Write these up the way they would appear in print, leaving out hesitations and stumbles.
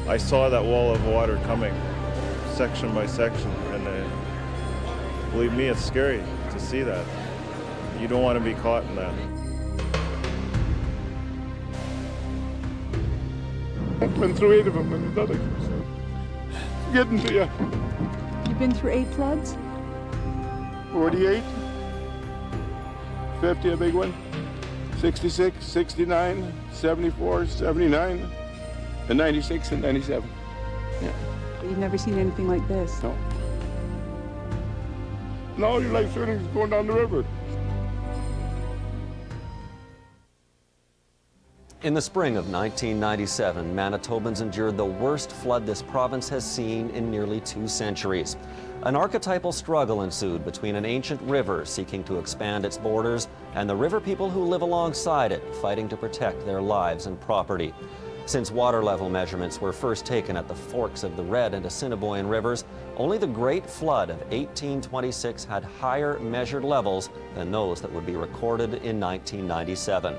I saw that wall of water coming section by section, and believe me, it's scary to see that. You don't want to be caught in that. I've been through 8 of them, and nothing getting to you. You've been through 8 floods? 48, 50, a big one, 66, 69, 74, 79, and 96 and 97. Yeah. But you've never seen anything like this? No. No, your life savings going down the river. In the spring of 1997, Manitobans endured the worst flood this province has seen in nearly 2 centuries. An archetypal struggle ensued between an ancient river seeking to expand its borders and the river people who live alongside it, fighting to protect their lives and property. Since water level measurements were first taken at the forks of the Red and Assiniboine rivers, only the Great Flood of 1826 had higher measured levels than those that would be recorded in 1997.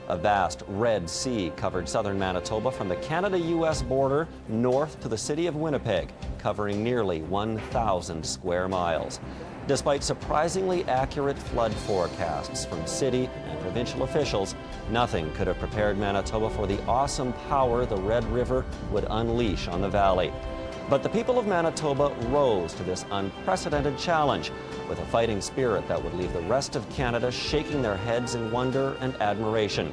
A vast Red Sea covered southern Manitoba from the Canada-US border north to the city of Winnipeg, covering nearly 1,000 square miles. Despite surprisingly accurate flood forecasts from city and provincial officials, nothing could have prepared Manitoba for the awesome power the Red River would unleash on the valley. But the people of Manitoba rose to this unprecedented challenge with a fighting spirit that would leave the rest of Canada shaking their heads in wonder and admiration.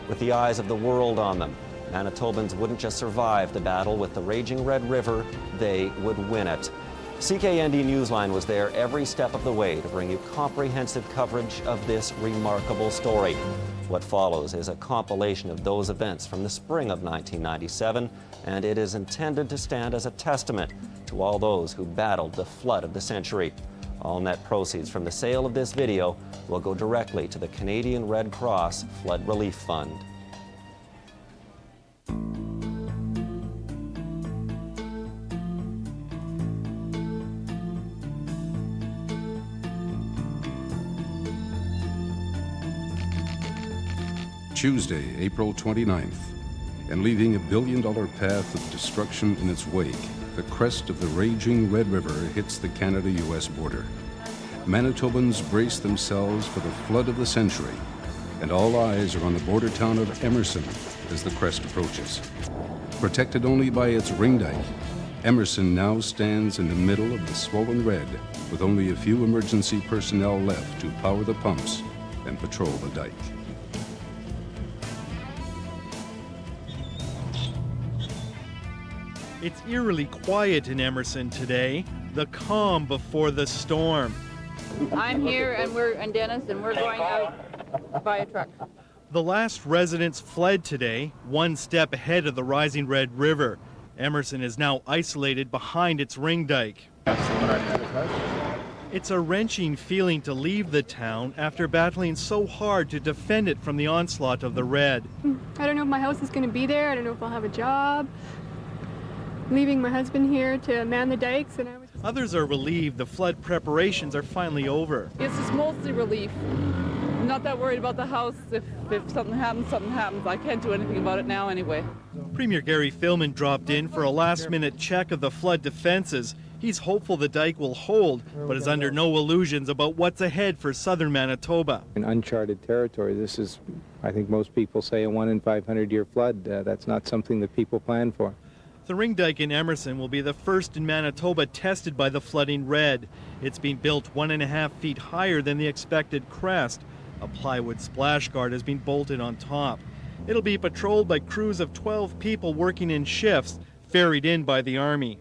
With the eyes of the world on them, Manitobans wouldn't just survive the battle with the raging Red River, they would win it. CKND Newsline was there every step of the way to bring you comprehensive coverage of this remarkable story. What follows is a compilation of those events from the spring of 1997, and it is intended to stand as a testament to all those who battled the flood of the century. All net proceeds from the sale of this video will go directly to the Canadian Red Cross Flood Relief Fund. Tuesday, April 29th, and leaving a billion-dollar path of destruction in its wake, the crest of the raging Red River hits the Canada-US border. Manitobans brace themselves for the flood of the century, and all eyes are on the border town of Emerson as the crest approaches. Protected only by its ring dike, Emerson now stands in the middle of the swollen Red, with only a few emergency personnel left to power the pumps and patrol the dike. It's eerily quiet in Emerson today, the calm before the storm. I'm here and Dennis, and we're going out by a truck. The last residents fled today, one step ahead of the rising Red River. Emerson is now isolated behind its ring dike. It's a wrenching feeling to leave the town after battling so hard to defend it from the onslaught of the Red. I don't know if my house is going to be there. I don't know if I'll have a job. Leaving my husband here to man the dikes, and Others are relieved the flood preparations are finally over. It's just mostly relief. I'm not that worried about the house. If something happens, something happens. I can't do anything about it now anyway. Premier Gary Filman dropped in for a last-minute check of the flood defenses. He's hopeful the dike will hold, but is under no illusions about what's ahead for southern Manitoba. In uncharted territory, this is, I think most people say, a 1 in 500 year flood. That's not something that people plan for. The ring dike in Emerson will be the first in Manitoba tested by the flooding Red. It's been built 1.5 feet higher than the expected crest. A plywood splash guard has been bolted on top. It'll be patrolled by crews of 12 people working in shifts, ferried in by the Army.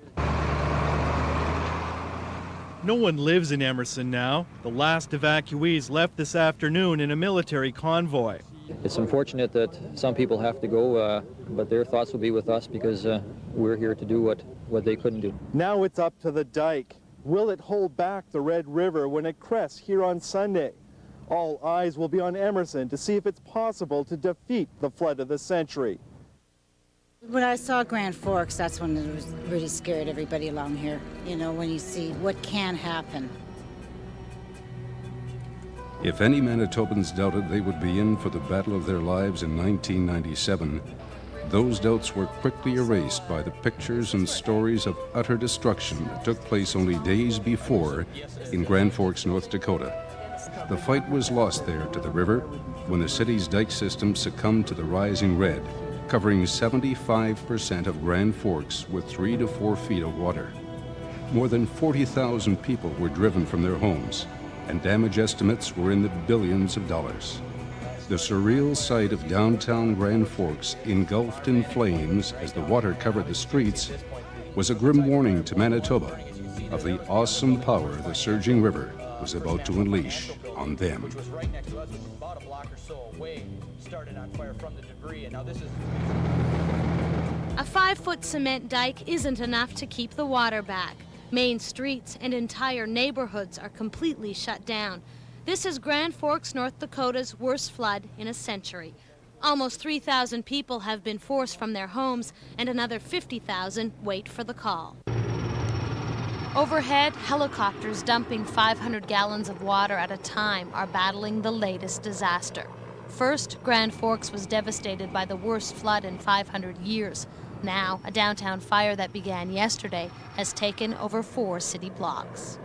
No one lives in Emerson now. The last evacuees left this afternoon in a military convoy. It's unfortunate that some people have to go, but their thoughts will be with us because we're here to do what they couldn't do. Now it's up to the dike. Will it hold back the Red River when it crests here on Sunday? All eyes will be on Emerson to see if it's possible to defeat the flood of the century. When I saw Grand Forks, that's when it was really scared everybody along here. You know, when you see what can happen. If any Manitobans doubted they would be in for the battle of their lives in 1997, those doubts were quickly erased by the pictures and stories of utter destruction that took place only days before in Grand Forks, North Dakota. The fight was lost there to the river when the city's dike system succumbed to the rising red, covering 75% of Grand Forks with 3 to 4 feet of water. More than 40,000 people were driven from their homes, and damage estimates were in the billions of dollars. The surreal sight of downtown Grand Forks engulfed in flames as the water covered the streets was a grim warning to Manitoba of the awesome power the surging river was about to unleash on them. A 5-foot cement dike isn't enough to keep the water back. Main streets and entire neighborhoods are completely shut down. This is Grand Forks, North Dakota's worst flood in a century. Almost 3,000 people have been forced from their homes, and another 50,000 wait for the call. Overhead, helicopters dumping 500 gallons of water at a time are battling the latest disaster. First, Grand Forks was devastated by the worst flood in 500 years. Now, a downtown fire that began yesterday has taken over 4 city blocks.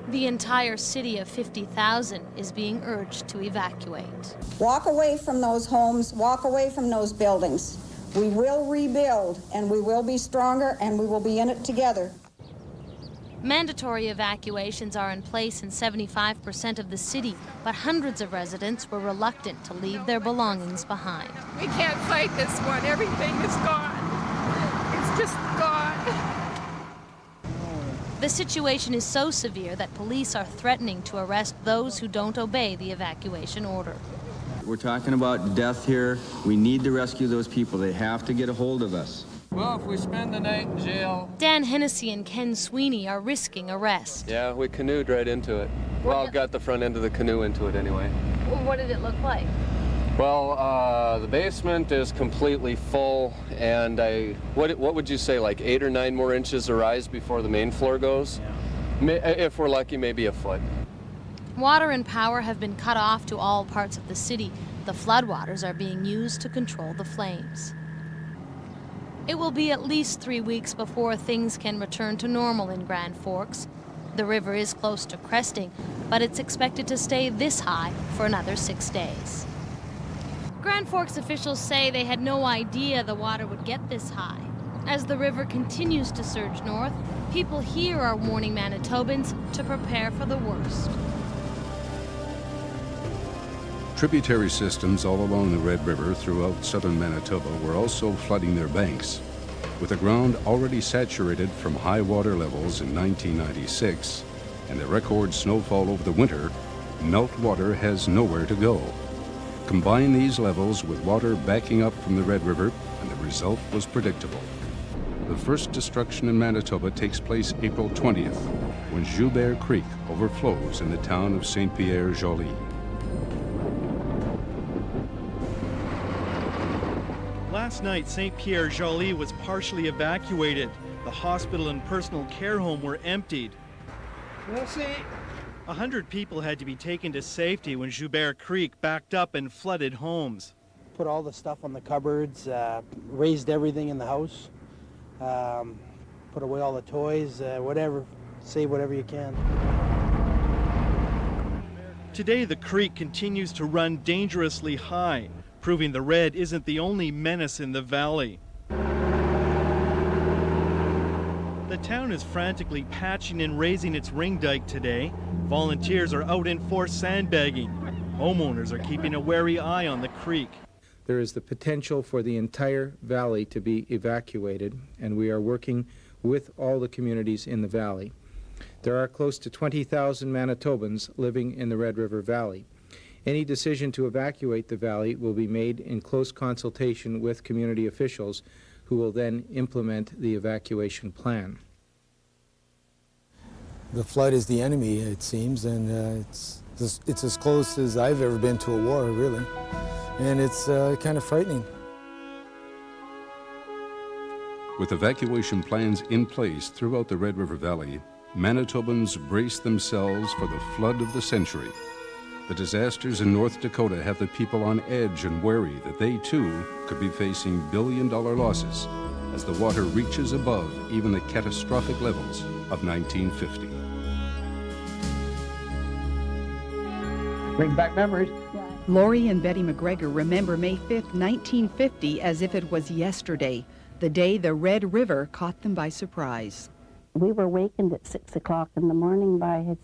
The entire city of 50,000 is being urged to evacuate. Walk away from those homes, walk away from those buildings. We will rebuild, and we will be stronger, and we will be in it together. Mandatory evacuations are in place in 75% of the city, but hundreds of residents were reluctant to leave their belongings behind. We can't fight this one. Everything is gone. It's just gone. The situation is so severe that police are threatening to arrest those who don't obey the evacuation order. We're talking about death here. We need to rescue those people. They have to get a hold of us. Well, if we spend the night in jail... Dan Hennessy and Ken Sweeney are risking arrest. Yeah, we canoed right into it. Well, got the front end of the canoe into it anyway. Well, what did it look like? Well, the basement is completely full, and what would you say, like 8 or 9 more inches of rise before the main floor goes? Yeah. If we're lucky, maybe a foot. Water and power have been cut off to all parts of the city. The floodwaters are being used to control the flames. It will be at least 3 weeks before things can return to normal in Grand Forks. The river is close to cresting, but it's expected to stay this high for another 6 days. Grand Forks officials say they had no idea the water would get this high. As the river continues to surge north, people here are warning Manitobans to prepare for the worst. Tributary systems all along the Red River throughout southern Manitoba were also flooding their banks. With the ground already saturated from high water levels in 1996 and the record snowfall over the winter, meltwater has nowhere to go. Combine these levels with water backing up from the Red River, and the result was predictable. The first destruction in Manitoba takes place April 20th, when Joubert Creek overflows in the town of St. Pierre-Joly. Last night, St. Pierre-Joly was partially evacuated. The hospital and personal care home were emptied. We'll see. 100 people had to be taken to safety when Joubert Creek backed up and flooded homes. Put all the stuff on the cupboards, raised everything in the house, put away all the toys, whatever, save whatever you can. Today, the creek continues to run dangerously high, proving the red isn't the only menace in the valley. The town is frantically patching and raising its ring dike today. Volunteers are out in force sandbagging. Homeowners are keeping a wary eye on the creek. There is the potential for the entire valley to be evacuated, and we are working with all the communities in the valley. There are close to 20,000 Manitobans living in the Red River Valley. Any decision to evacuate the valley will be made in close consultation with community officials, who will then implement the evacuation plan. The flood is the enemy, it seems, and it's as close as I've ever been to a war, really. And it's kind of frightening. With evacuation plans in place throughout the Red River Valley, Manitobans brace themselves for the flood of the century. The disasters in North Dakota have the people on edge and wary that they too could be facing billion-dollar losses as the water reaches above even the catastrophic levels of 1950. Bring back memories. Lori and Betty McGregor remember May 5th, 1950 as if it was yesterday, the day the Red River caught them by surprise. We were wakened at 6 o'clock in the morning by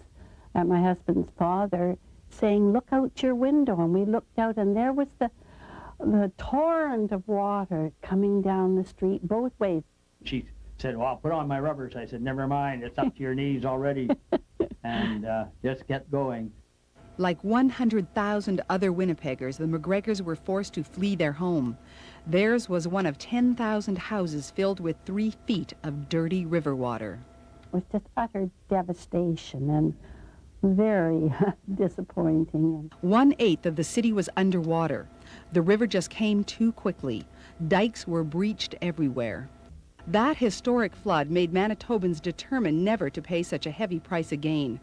my husband's father saying, "Look out your window," and we looked out and there was the torrent of water coming down the street both ways. She said, "Well, I'll put on my rubbers." I said, "Never mind, it's up to your knees already," and just kept going. Like 100,000 other Winnipeggers, the McGregors were forced to flee their home. Theirs was one of 10,000 houses filled with 3 feet of dirty river water. It was just utter devastation and very disappointing. 1/8 of the city was underwater. The river just came too quickly. Dikes were breached everywhere. That historic flood made Manitobans determined never to pay such a heavy price again.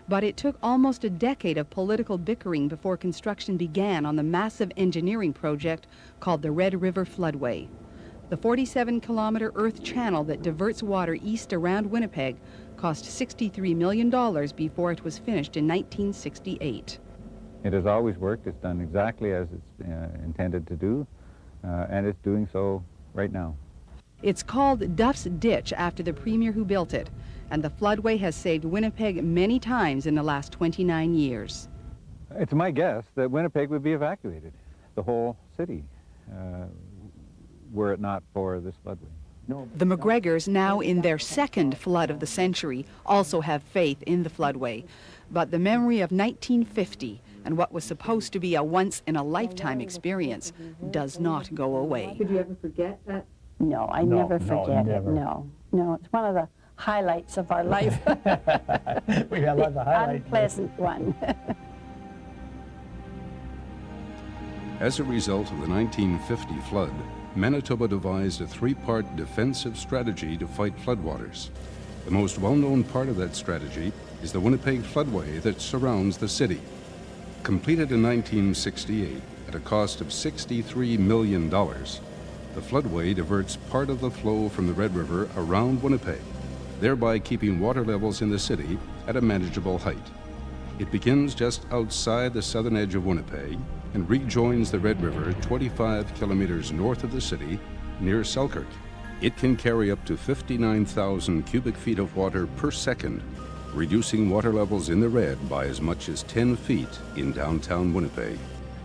But it took almost a decade of political bickering before construction began on the massive engineering project called the Red River Floodway. The 47-kilometer earth channel that diverts water east around Winnipeg cost $63 million before it was finished in 1968. It has always worked. It's done exactly as it's intended to do, and it's doing so right now. It's called Duff's Ditch after the premier who built it, and the floodway has saved Winnipeg many times in the last 29 years. It's my guess that Winnipeg would be evacuated, the whole city, were it not for this floodway. The McGregors, now in their second flood of the century, also have faith in the floodway. But the memory of 1950 and what was supposed to be a once-in-a-lifetime experience does not go away. Could you ever forget that? No, I never forget it. No, it's one of the highlights of our life. We have a lot of highlights. Unpleasant one. As a result of the 1950 flood, Manitoba devised a 3-part defensive strategy to fight floodwaters. The most well-known part of that strategy is the Winnipeg floodway that surrounds the city. Completed in 1968 at a cost of $63 million, the floodway diverts part of the flow from the Red River around Winnipeg, thereby keeping water levels in the city at a manageable height. It begins just outside the southern edge of Winnipeg and rejoins the Red River 25 kilometers north of the city near Selkirk. It can carry up to 59,000 cubic feet of water per second, reducing water levels in the Red by as much as 10 feet in downtown Winnipeg.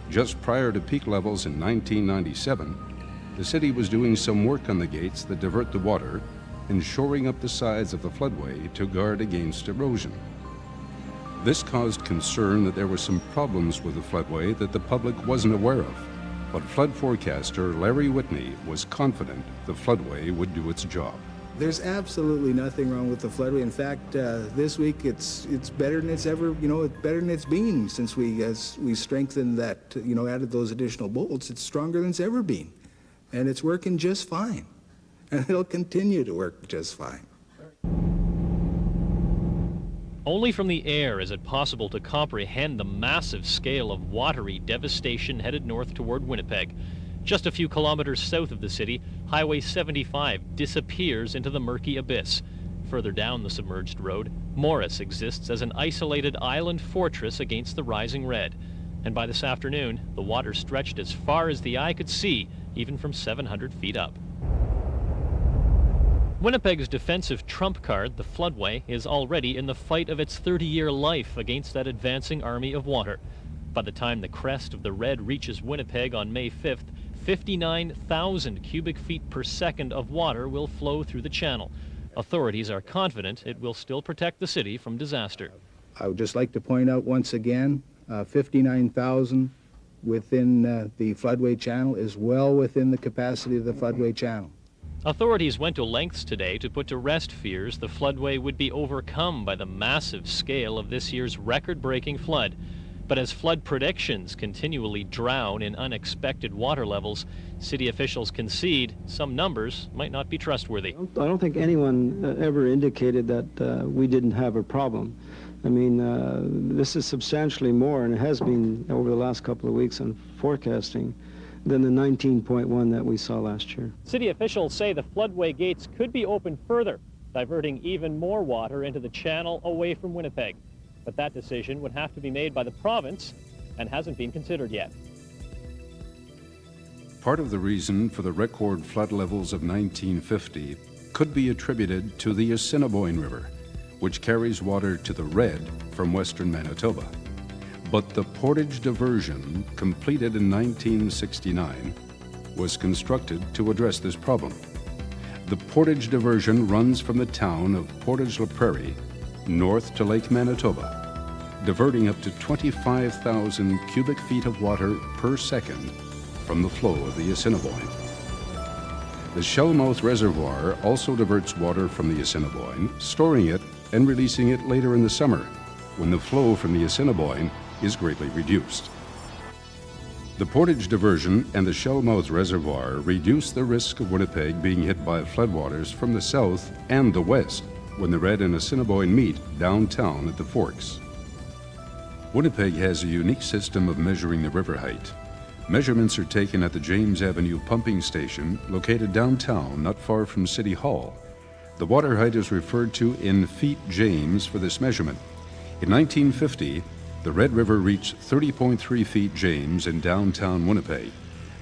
Just prior to peak levels in 1997, the city was doing some work on the gates that divert the water and shoring up the sides of the floodway to guard against erosion. This caused concern that there were some problems with the floodway that the public wasn't aware of, but flood forecaster Larry Whitney was confident the floodway would do its job. There's absolutely nothing wrong with the floodway. In fact, this week it's better than it's ever, it's better than it's been since we strengthened that, added those additional bolts. It's stronger than it's ever been, and it's working just fine, and it'll continue to work just fine. Only from the air is it possible to comprehend the massive scale of watery devastation headed north toward Winnipeg. Just a few kilometers south of the city, Highway 75 disappears into the murky abyss. Further down the submerged road, Morris exists as an isolated island fortress against the rising Red. And by this afternoon, the water stretched as far as the eye could see, even from 700 feet up. Winnipeg's defensive trump card, the floodway, is already in the fight of its 30-year life against that advancing army of water. By the time the crest of the Red reaches Winnipeg on May 5th, 59,000 cubic feet per second of water will flow through the channel. Authorities are confident it will still protect the city from disaster. I would just like to point out once again, 59,000 within the floodway channel is well within the capacity of the floodway channel. Authorities went to lengths today to put to rest fears the floodway would be overcome by the massive scale of this year's record-breaking flood. But as flood predictions continually drown in unexpected water levels, city officials concede some numbers might not be trustworthy. I don't think anyone ever indicated that we didn't have a problem. I mean, this is substantially more, and it has been over the last couple of weeks on forecasting, than the 19.1 that we saw last year. City officials say the floodway gates could be opened further, diverting even more water into the channel away from Winnipeg. But that decision would have to be made by the province and hasn't been considered yet. Part of the reason for the record flood levels of 1950 could be attributed to the Assiniboine River, which carries water to the Red from western Manitoba. But the portage diversion, completed in 1969, was constructed to address this problem. The portage diversion runs from the town of Portage-la-Prairie north to Lake Manitoba, diverting up to 25,000 cubic feet of water per second from the flow of the Assiniboine. The Shellmouth Reservoir also diverts water from the Assiniboine, storing it and releasing it later in the summer, when the flow from the Assiniboine is greatly reduced. The portage diversion and the Shellmouth Reservoir reduce the risk of Winnipeg being hit by floodwaters from the south and the west when the Red and Assiniboine meet downtown at the Forks. Winnipeg has a unique system of measuring the river height. Measurements are taken at the James Avenue pumping station located downtown not far from City Hall. The water height is referred to in feet James for this measurement. In 1950, the Red River reached 30.3 feet James in downtown Winnipeg.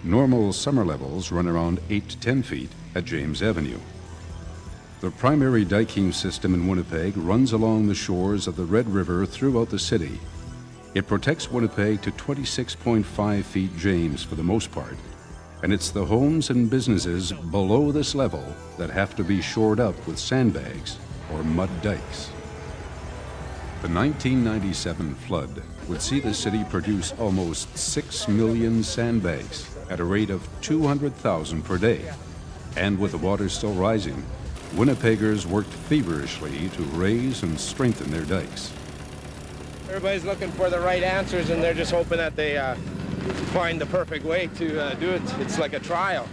Normal summer levels run around 8 to 10 feet at James Avenue. The primary diking system in Winnipeg runs along the shores of the Red River throughout the city. It protects Winnipeg to 26.5 feet James for the most part, and it's the homes and businesses below this level that have to be shored up with sandbags or mud dikes. The 1997 flood would see the city produce almost 6 million sandbags at a rate of 200,000 per day. And with the water still rising, Winnipeggers worked feverishly to raise and strengthen their dikes. Everybody's looking for the right answers, and they're just hoping that they find the perfect way to do it. It's like a trial.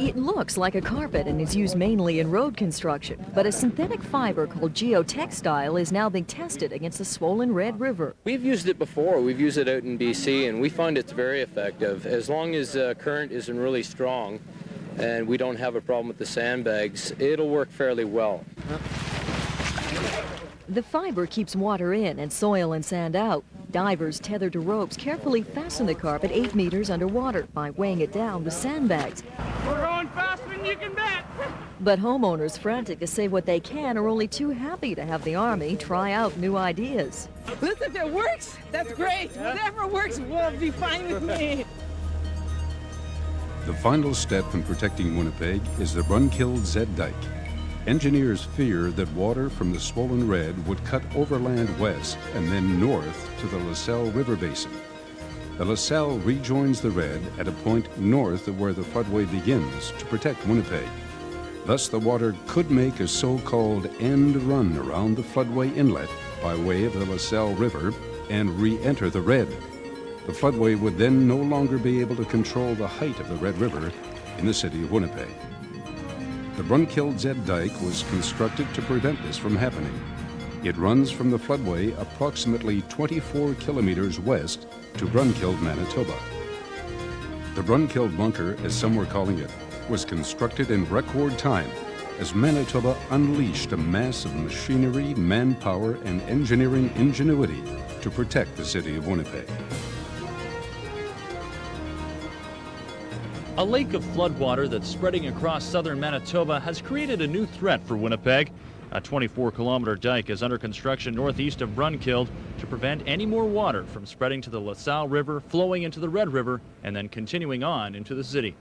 It looks like a carpet and is used mainly in road construction, but a synthetic fiber called geotextile is now being tested against the swollen Red River. We've used it before. We've used it out in BC, and we find it's very effective. As long as current isn't really strong and we don't have a problem with the sandbags, it'll work fairly well. The fiber keeps water in and soil and sand out. Divers tethered to ropes carefully fasten the carpet 8 meters underwater by weighing it down with sandbags. We're going faster than you can bet. But homeowners frantic to say what they can are only too happy to have the Army try out new ideas. Listen, if it works, that's great. Whatever works will be fine with me. The final step in protecting Winnipeg is the Brunkild Z dike. Engineers fear that water from the swollen Red would cut overland west and then north to the LaSalle River Basin. The LaSalle rejoins the Red at a point north of where the floodway begins to protect Winnipeg. Thus, the water could make a so-called end run around the floodway inlet by way of the LaSalle River and re-enter the Red. The floodway would then no longer be able to control the height of the Red River in the city of Winnipeg. The Brunkild Z dike was constructed to prevent this from happening. It runs from the floodway approximately 24 kilometers west to Brunkild, Manitoba. The Brunkild bunker, as some were calling it, was constructed in record time as Manitoba unleashed a mass of machinery, manpower, and engineering ingenuity to protect the city of Winnipeg. A lake of floodwater that's spreading across southern Manitoba has created a new threat for Winnipeg. A 24-kilometer dike is under construction northeast of Brunkild to prevent any more water from spreading to the LaSalle River, flowing into the Red River, and then continuing on into the city.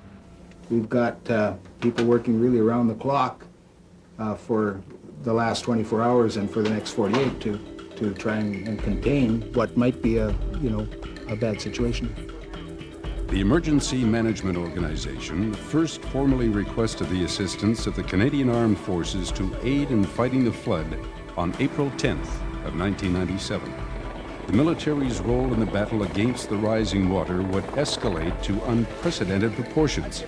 We've got people working really around the clock for the last 24 hours and for the next 48 to try and contain what might be a bad situation. The Emergency Management Organization first formally requested the assistance of the Canadian Armed Forces to aid in fighting the flood on April 10th of 1997. The military's role in the battle against the rising water would escalate to unprecedented proportions,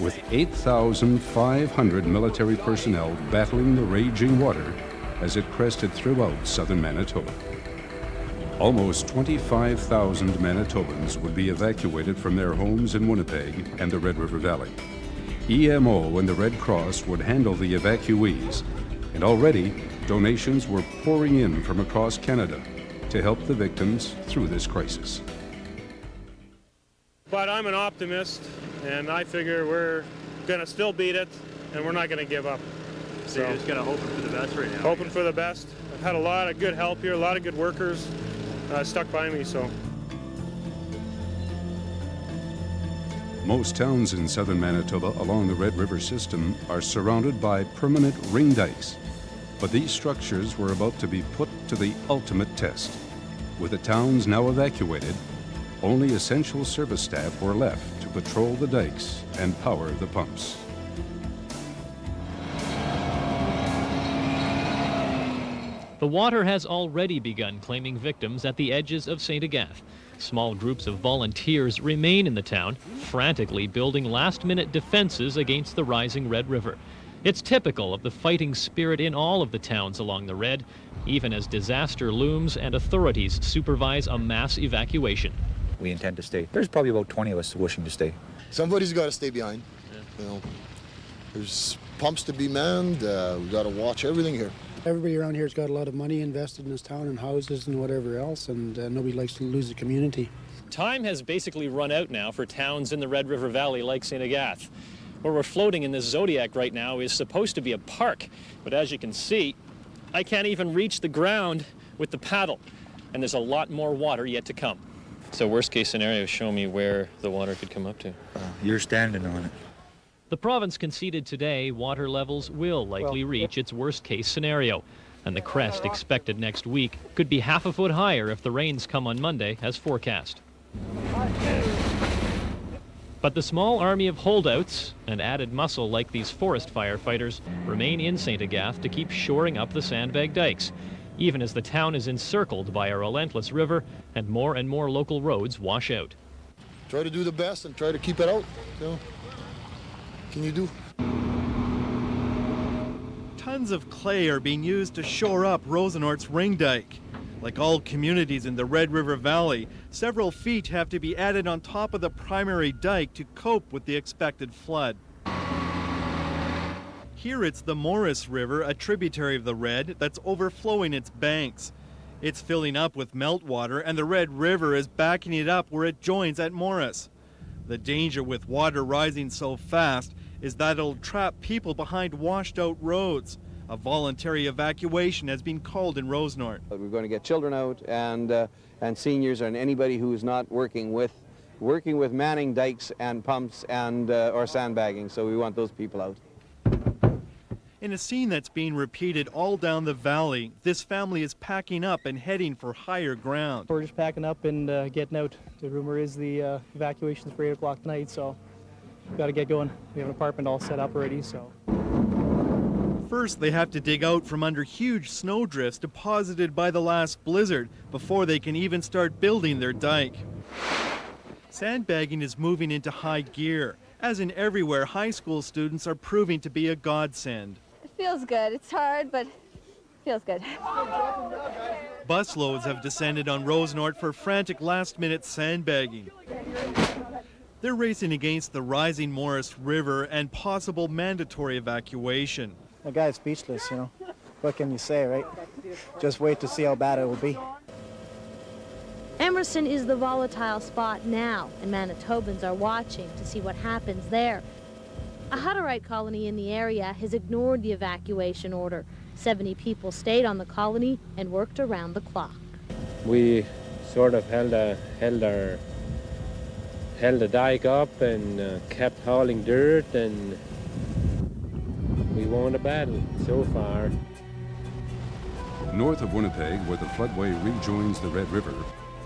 with 8,500 military personnel battling the raging water as it crested throughout southern Manitoba. Almost 25,000 Manitobans would be evacuated from their homes in Winnipeg and the Red River Valley. EMO and the Red Cross would handle the evacuees, and already donations were pouring in from across Canada to help the victims through this crisis. But I'm an optimist, and I figure we're going to still beat it, and we're not going to give up. So you're just kind of hoping for the best right now? Hoping for the best. I've had a lot of good help here, a lot of good workers stuck by me, so. Most towns in southern Manitoba along the Red River system are surrounded by permanent ring dikes. But these structures were about to be put to the ultimate test. With the towns now evacuated, only essential service staff were left to patrol the dikes and power the pumps. The water has already begun claiming victims at the edges of St. Agathe. Small groups of volunteers remain in the town, frantically building last-minute defenses against the rising Red River. It's typical of the fighting spirit in all of the towns along the Red, even as disaster looms and authorities supervise a mass evacuation. We intend to stay. There's probably about 20 of us wishing to stay. Somebody's got to stay behind. Yeah. You know, there's pumps to be manned. We've got to watch everything here. Everybody around here has got a lot of money invested in this town and houses and whatever else, and nobody likes to lose the community. Time has basically run out now for towns in the Red River Valley like St. Agathe. Where we're floating in this Zodiac right now is supposed to be a park, but as you can see, I can't even reach the ground with the paddle, and there's a lot more water yet to come. So worst case scenario, show me where the water could come up to. You're standing on it. The province conceded today water levels will likely reach its worst case scenario, and the crest expected next week could be half a foot higher if the rains come on Monday as forecast. But the small army of holdouts and added muscle like these forest firefighters remain in St. Agathe to keep shoring up the sandbag dikes, even as the town is encircled by a relentless river and more local roads wash out. Try to do the best and try to keep it out. You know, can you do? Tons of clay are being used to shore up Rosenort's ring dike. Like all communities in the Red River Valley, several feet have to be added on top of the primary dike to cope with the expected flood. Here it's the Morris River, a tributary of the Red, that's overflowing its banks. It's filling up with meltwater, and the Red River is backing it up where it joins at Morris. The danger with water rising so fast is that it'll trap people behind washed-out roads. A voluntary evacuation has been called in Rosenort. We're going to get children out and seniors and anybody who is not working with manning dikes and pumps and or sandbagging. So we want those people out. In a scene that's being repeated all down the valley, this family is packing up and heading for higher ground. We're just packing up and getting out. The rumor is the evacuation's for 8 o'clock tonight, so we've got to get going. We have an apartment all set up already, so. First, they have to dig out from under huge snowdrifts deposited by the last blizzard before they can even start building their dike. Sandbagging is moving into high gear. As in everywhere, high school students are proving to be a godsend. It feels good. It's hard, but it feels good. Busloads have descended on Rosenort for frantic last-minute sandbagging. They're racing against the rising Morris River and possible mandatory evacuation. The guy's speechless, you know. What can you say, right? Just wait to see how bad it will be. Emerson is the volatile spot now, and Manitobans are watching to see what happens there. A Hutterite colony in the area has ignored the evacuation order. 70 people stayed on the colony and worked around the clock. We sort of held the dike up and kept hauling dirt, and we won the battle so far. North of Winnipeg, where the floodway rejoins the Red River,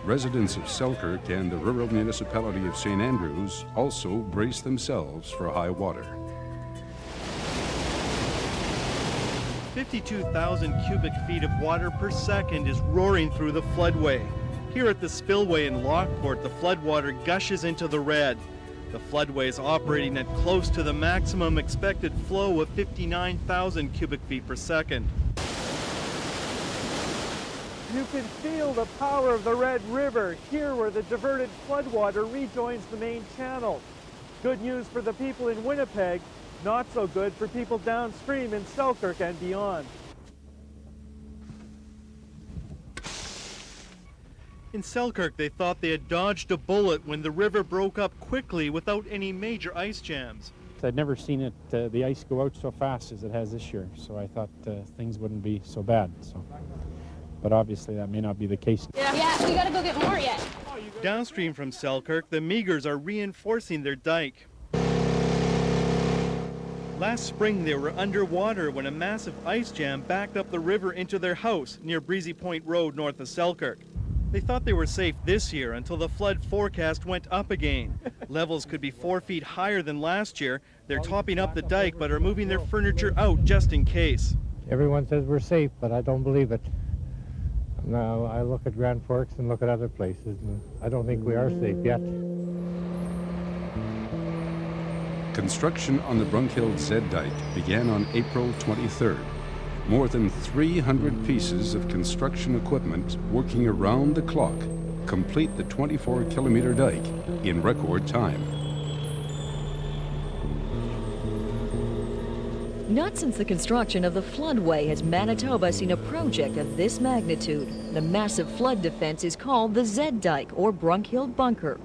residents of Selkirk and the rural municipality of St. Andrews also brace themselves for high water. 52,000 cubic feet of water per second is roaring through the floodway. Here at the spillway in Lockport, the floodwater gushes into the Red. The floodway is operating at close to the maximum expected flow of 59,000 cubic feet per second. You can feel the power of the Red River here where the diverted floodwater rejoins the main channel. Good news for the people in Winnipeg, not so good for people downstream in Selkirk and beyond. In Selkirk, they thought they had dodged a bullet when the river broke up quickly without any major ice jams. I'd never seen it, the ice go out so fast as it has this year, so I thought things wouldn't be so bad. But obviously that may not be the case. Yeah, we gotta go get more yet. Downstream from Selkirk, the Meagers are reinforcing their dike. Last spring, they were underwater when a massive ice jam backed up the river into their house near Breezy Point Road north of Selkirk. They thought they were safe this year until the flood forecast went up again. Levels could be 4 feet higher than last year. They're topping up the dike but are moving their furniture out just in case. Everyone says we're safe, but I don't believe it. Now, I look at Grand Forks and look at other places, and I don't think we are safe yet. Construction on the Brunkhill Z dike began on April 23rd. More than 300 pieces of construction equipment working around the clock complete the 24-kilometer dike in record time. Not since the construction of the floodway has Manitoba seen a project of this magnitude. The massive flood defense is called the Z Dike, or Brunkhill Bunker.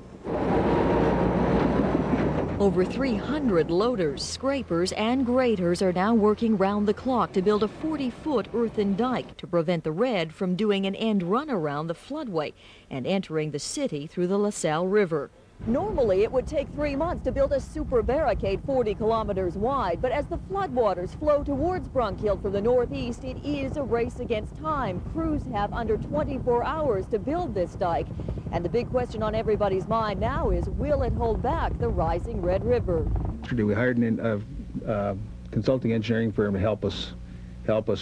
Over 300 loaders, scrapers, and graders are now working round the clock to build a 40-foot earthen dike to prevent the Red from doing an end run around the floodway and entering the city through the LaSalle River. Normally, it would take 3 months to build a super barricade 40 kilometers wide, but as the floodwaters flow towards Brunkhill from the northeast, it is a race against time. Crews have under 24 hours to build this dike, and the big question on everybody's mind now is, will it hold back the rising Red River? We hired a consulting engineering firm to help us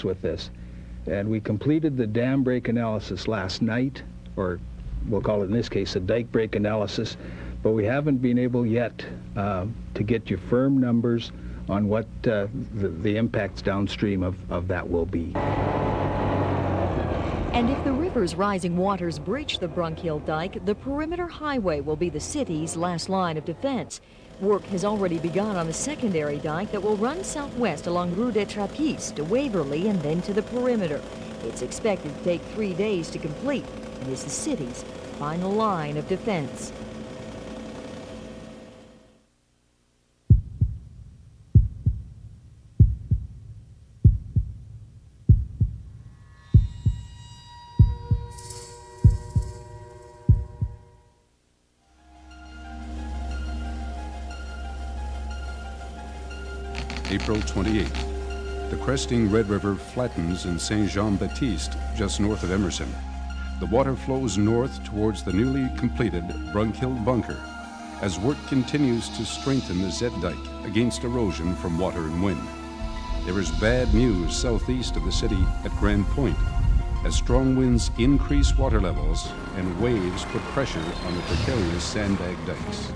with this, and we completed the dam break analysis last night, or we'll call it in this case a dike break analysis. But we haven't been able yet to get you firm numbers on what the impacts downstream of that will be. And if the river's rising waters breach the Brunkhill dike, the perimeter highway will be the city's last line of defense. Work has already begun on the secondary dike that will run southwest along Rue des Trappistes to Waverly and then to the perimeter. It's expected to take 3 days to complete and is the city's final line of defense. April 28th. The cresting Red River flattens in Saint-Jean-Baptiste, just north of Emerson. The water flows north towards the newly completed Brunkhill Bunker as work continues to strengthen the Z dike against erosion from water and wind. There is bad news southeast of the city at Grand Point as strong winds increase water levels and waves put pressure on the precarious sandbag dikes.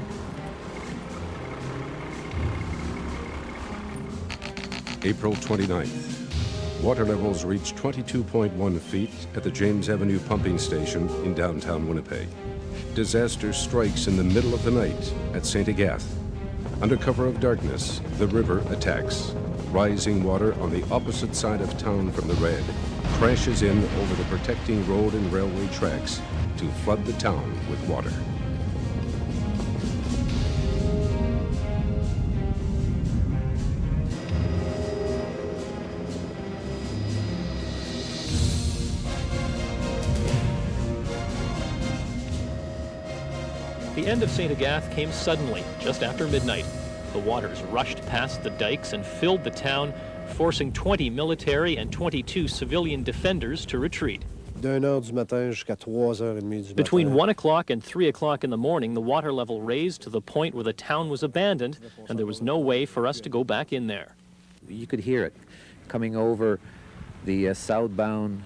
April 29th. Water levels reached 22.1 feet at the James Avenue pumping station in downtown Winnipeg. Disaster strikes in the middle of the night at St. Agathe. Under cover of darkness, the river attacks. Rising water on the opposite side of town from the Red crashes in over the protecting road and railway tracks to flood the town with water. The end of St. Agathe came suddenly, just after midnight. The waters rushed past the dikes and filled the town, forcing 20 military and 22 civilian defenders to retreat. Between 1 o'clock and 3 o'clock in the morning, the water level raised to the point where the town was abandoned, and there was no way for us to go back in there. You could hear it coming over the southbound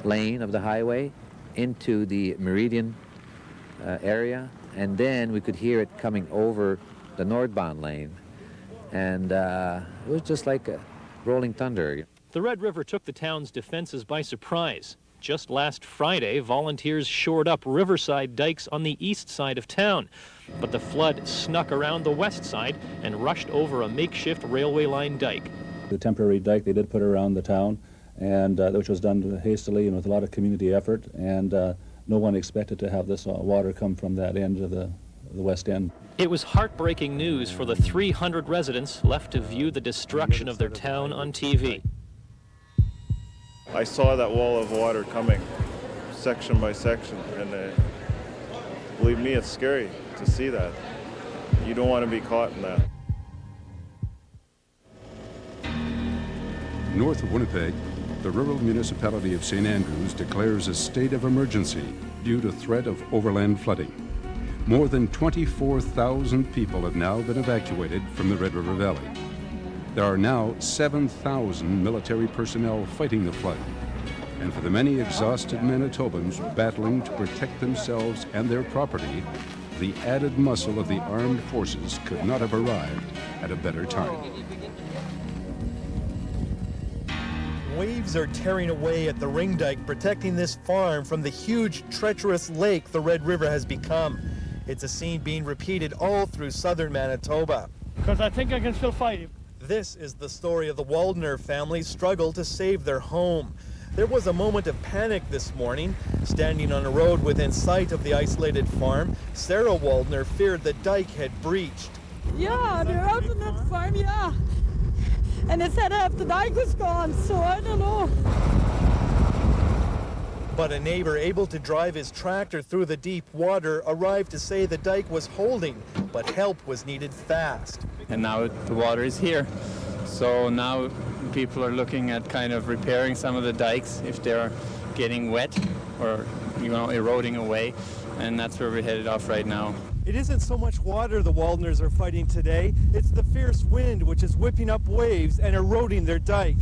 lane of the highway into the Meridian area, and then we could hear it coming over the northbound lane, and it was just like a rolling thunder. The Red River took the town's defenses by surprise. Just last Friday, volunteers shored up riverside dikes on the east side of town. But the flood snuck around the west side and rushed over a makeshift railway line dike. The temporary dike they did put around the town, and which was done hastily and with a lot of community effort, and no one expected to have this water come from that end of the west end. It was heartbreaking news for the 300 residents left to view the destruction of their town on TV. I saw that wall of water coming, section by section, and believe me, it's scary to see that. You don't want to be caught in that. North of Winnipeg, the rural municipality of St. Andrews declares a state of emergency due to threat of overland flooding. More than 24,000 people have now been evacuated from the Red River Valley. There are now 7,000 military personnel fighting the flood. And for the many exhausted Manitobans battling to protect themselves and their property, the added muscle of the armed forces could not have arrived at a better time. Waves are tearing away at the ring dike, protecting this farm from the huge, treacherous lake the Red River has become. It's a scene being repeated all through southern Manitoba. Because I think I can still fight him. This is the story of the Waldner family's struggle to save their home. There was a moment of panic this morning. Standing on a road within sight of the isolated farm, Sarah Waldner feared the dike had breached. Yeah, they're out on that farm, yeah. And they said half the dike was gone, so I don't know. But a neighbor able to drive his tractor through the deep water arrived to say the dike was holding, but help was needed fast. And now the water is here. So now people are looking at kind of repairing some of the dikes if they're getting wet or, eroding away. And that's where we're headed off right now. It isn't so much water the Waldners are fighting today, it's the fierce wind which is whipping up waves and eroding their dike.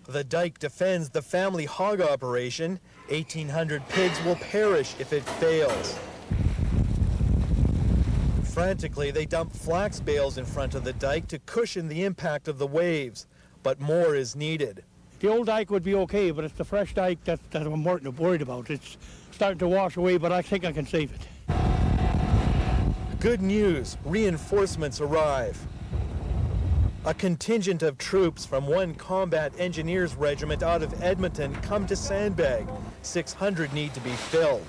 The dike defends the family hog operation. 1,800 pigs will perish if it fails. Frantically, they dump flax bales in front of the dike to cushion the impact of the waves, but more is needed. The old dike would be okay, but it's the fresh dike that I'm more worried about. It's starting to wash away, but I think I can save it. Good news, reinforcements arrive. A contingent of troops from 1 Combat Engineers Regiment out of Edmonton come to sandbag. 600 need to be filled.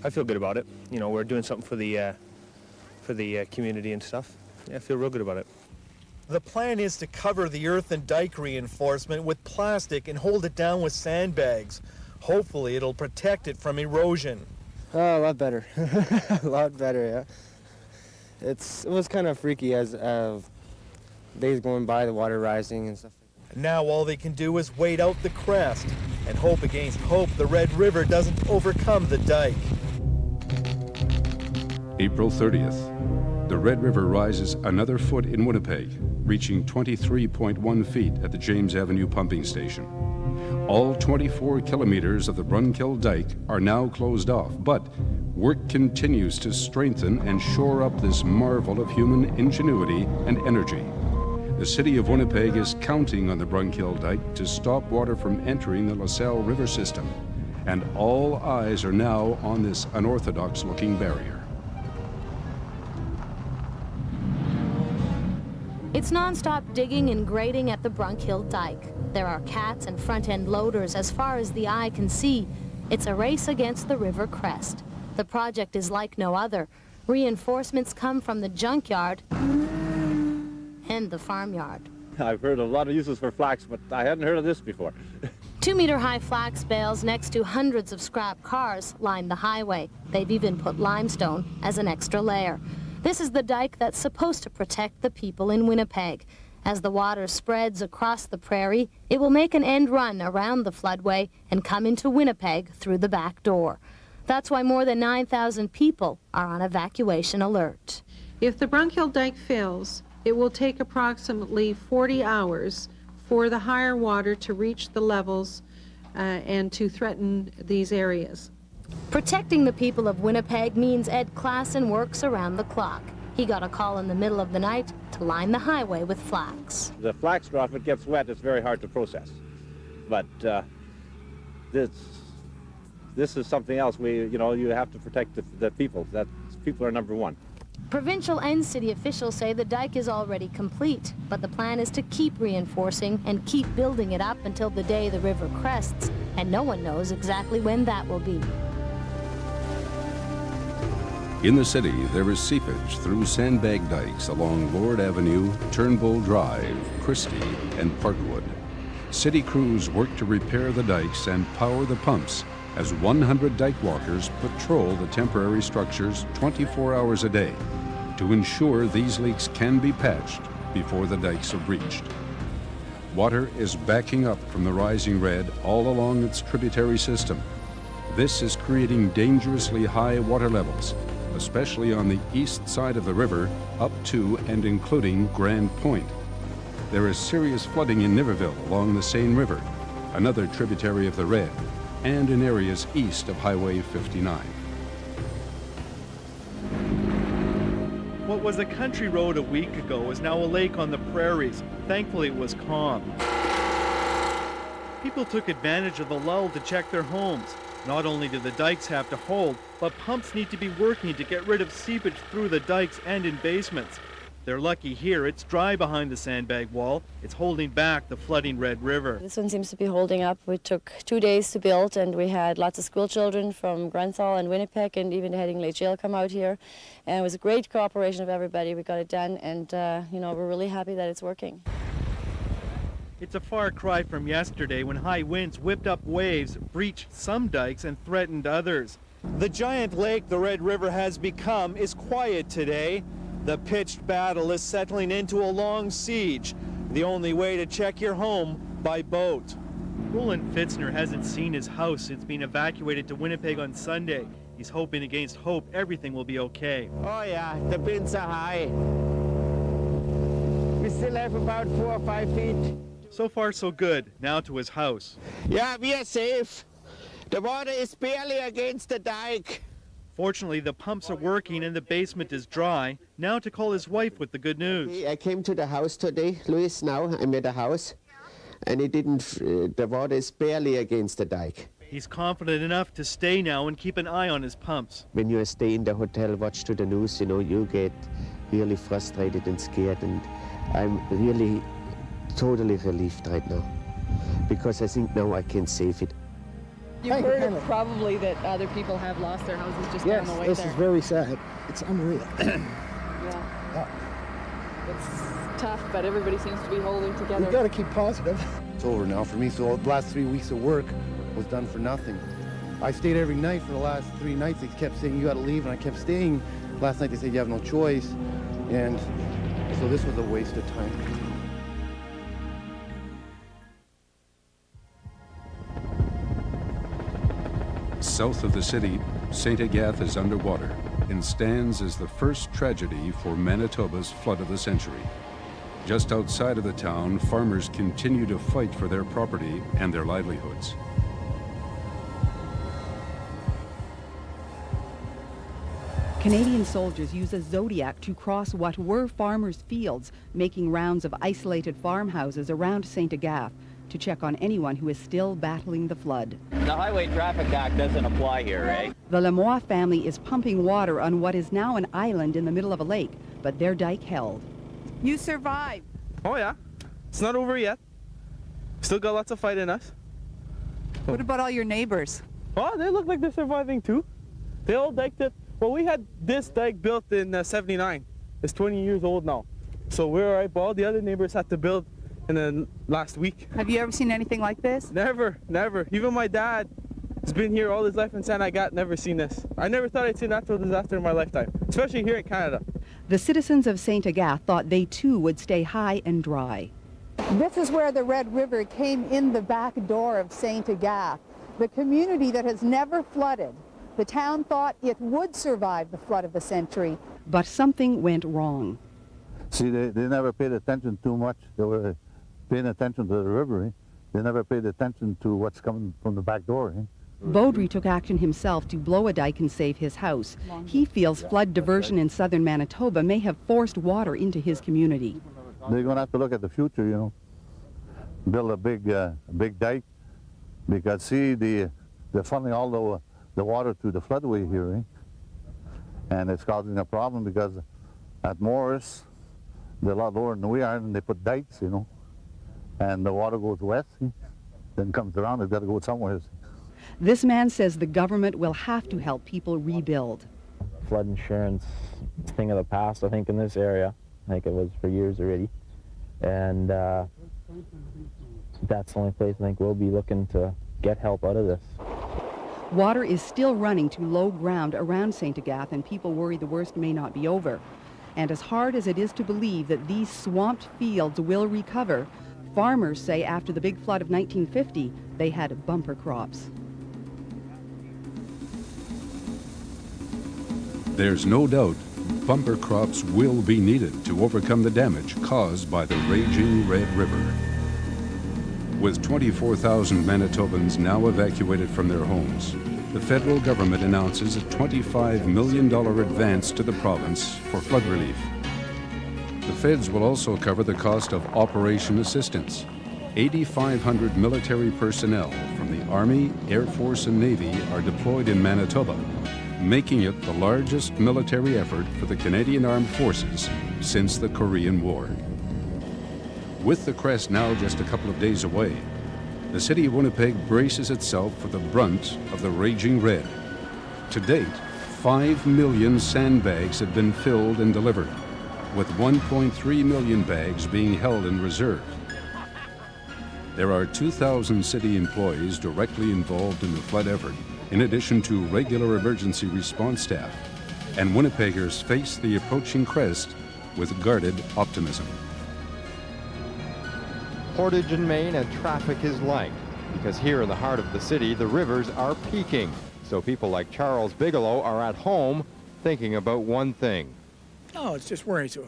I feel good about it. We're doing something for the community and stuff. Yeah, I feel real good about it. The plan is to cover the earth and dike reinforcement with plastic and hold it down with sandbags. Hopefully it'll protect it from erosion. Oh, a lot better. A lot better, yeah. It was kind of freaky as days going by, the water rising and stuff. Now all they can do is wait out the crest and hope against hope the Red River doesn't overcome the dike. April 30th, the Red River rises another foot in Winnipeg, reaching 23.1 feet at the James Avenue pumping station. All 24 kilometers of the Brunkill Dike are now closed off, but work continues to strengthen and shore up this marvel of human ingenuity and energy. The city of Winnipeg is counting on the Brunkill Dike to stop water from entering the LaSalle River system, and all eyes are now on this unorthodox-looking barrier. It's non-stop digging and grading at the Brunkill Dike. There are cats and front-end loaders as far as the eye can see. It's a race against the river crest. The project is like no other. Reinforcements come from the junkyard and the farmyard. I've heard a lot of uses for flax, but I hadn't heard of this before. 2-meter-high flax bales next to hundreds of scrap cars line the highway. They've even put limestone as an extra layer. This is the dike that's supposed to protect the people in Winnipeg. As the water spreads across the prairie, it will make an end run around the floodway and come into Winnipeg through the back door. That's why more than 9,000 people are on evacuation alert. If the Brunkill Dike fails, it will take approximately 40 hours for the higher water to reach the levels and to threaten these areas. Protecting the people of Winnipeg means Ed Klassen works around the clock. He got a call in the middle of the night to line the highway with flax. The flax straw, if it gets wet, it's very hard to process. But this is something else. You have to protect the people. People are number one. Provincial and city officials say the dike is already complete, but the plan is to keep reinforcing and keep building it up until the day the river crests, and no one knows exactly when that will be. In the city, there is seepage through sandbag dikes along Lord Avenue, Turnbull Drive, Christie, and Parkwood. City crews work to repair the dikes and power the pumps as 100 dike walkers patrol the temporary structures 24 hours a day to ensure these leaks can be patched before the dikes are breached. Water is backing up from the rising red all along its tributary system. This is creating dangerously high water levels, especially on the east side of the river up to and including Grand Point. There is serious flooding in Niverville along the Seine River, another tributary of the Red, and in areas east of Highway 59. What was a country road a week ago is now a lake on the prairies. Thankfully, it was calm. People took advantage of the lull to check their homes. Not only do the dikes have to hold, but pumps need to be working to get rid of seepage through the dikes and in basements. They're lucky here. It's dry behind the sandbag wall. It's holding back the flooding Red River. This one seems to be holding up. We took 2 days to build, and we had lots of school children from Grunthal and Winnipeg and even the Heading Lake Jail come out here. And it was a great cooperation of everybody. We got it done, and we're really happy that it's working. It's a far cry from yesterday when high winds whipped up waves, breached some dikes, and threatened others. The giant lake the Red River has become is quiet today. The pitched battle is settling into a long siege. The only way to check your home by boat. Roland Fitzner hasn't seen his house since being evacuated to Winnipeg on Sunday. He's hoping against hope everything will be okay. Oh yeah, the winds are high. We still have about 4 or 5 feet. So far so good. Now to his house. Yeah, we are safe. The water is barely against the dike. Fortunately, the pumps are working and the basement is dry. Now to call his wife with the good news. I came to the house today, Louis, now I'm at the house, and the water is barely against the dike. He's confident enough to stay now and keep an eye on his pumps. When you stay in the hotel, watch to the news, you get really frustrated and scared, and I'm really totally relieved right now, because I think now I can save it. You've heard probably that other people have lost their houses just down the way there. Yes, this is very sad. It's unreal. Yeah. It's tough, but everybody seems to be holding together. We've got to keep positive. It's over now for me, so the last 3 weeks of work was done for nothing. I stayed every night for the last 3 nights. They kept saying, you got to leave, and I kept staying. Last night they said, you have no choice, and so this was a waste of time. South of the city, St. Agathe is underwater and stands as the first tragedy for Manitoba's flood of the century. Just outside of the town, farmers continue to fight for their property and their livelihoods. Canadian soldiers use a Zodiac to cross what were farmers' fields, making rounds of isolated farmhouses around St. Agathe to check on anyone who is still battling the flood. The Highway Traffic Act doesn't apply here, eh? The Lemois family is pumping water on what is now an island in the middle of a lake, but their dike held. You survived. Oh yeah, it's not over yet. Still got lots of fight in us. What about all your neighbors? Oh, they look like they're surviving too. They all diked it. Well, we had this dike built in 79. It's 20 years old now. So we're all right, but all the other neighbors had to build in the last week. Have you ever seen anything like this? Never, never. Even my dad has been here all his life in St. Agathe, never seen this. I never thought I'd see a natural disaster in my lifetime, especially here in Canada. The citizens of St. Agathe thought they too would stay high and dry. This is where the Red River came in the back door of St. Agathe, the community that has never flooded. The town thought it would survive the flood of the century. But something went wrong. See, they never paid attention too much. They were paying attention to the river. They never paid attention to what's coming from the back door. Beaudry took action himself to blow a dike and save his house. He feels flood diversion in southern Manitoba may have forced water into his community. They're going to have to look at the future, build a big dike Because see, they're funneling all the water through the floodway here, eh? And it's causing a problem because at Morris, they're a lot lower than we are, and they put dikes, you know, and the water goes west, eh? Then comes around, it's got to go somewhere. This man says the government will have to help people rebuild. Flood insurance is a thing of the past, I think, in this area. I think it was for years already. And that's the only place I think we'll be looking to get help out of this. Water is still running to low ground around St. Agathe, and people worry the worst may not be over. And as hard as it is to believe that these swamped fields will recover, farmers say after the big flood of 1950, they had bumper crops. There's no doubt bumper crops will be needed to overcome the damage caused by the raging Red River. With 24,000 Manitobans now evacuated from their homes, the federal government announces a $25 million advance to the province for flood relief. The feds will also cover the cost of operation assistance. 8,500 military personnel from the Army, Air Force, and Navy are deployed in Manitoba, making it the largest military effort for the Canadian Armed Forces since the Korean War. With the crest now just a couple of days away, the city of Winnipeg braces itself for the brunt of the raging red. To date, 5 million sandbags have been filled and delivered, with 1.3 million bags being held in reserve. There are 2,000 city employees directly involved in the flood effort, in addition to regular emergency response staff, and Winnipeggers face the approaching crest with guarded optimism. Portage in Maine and traffic is light because here in the heart of the city, the rivers are peaking. So people like Charles Bigelow are at home thinking about one thing. Oh, it's just worrisome.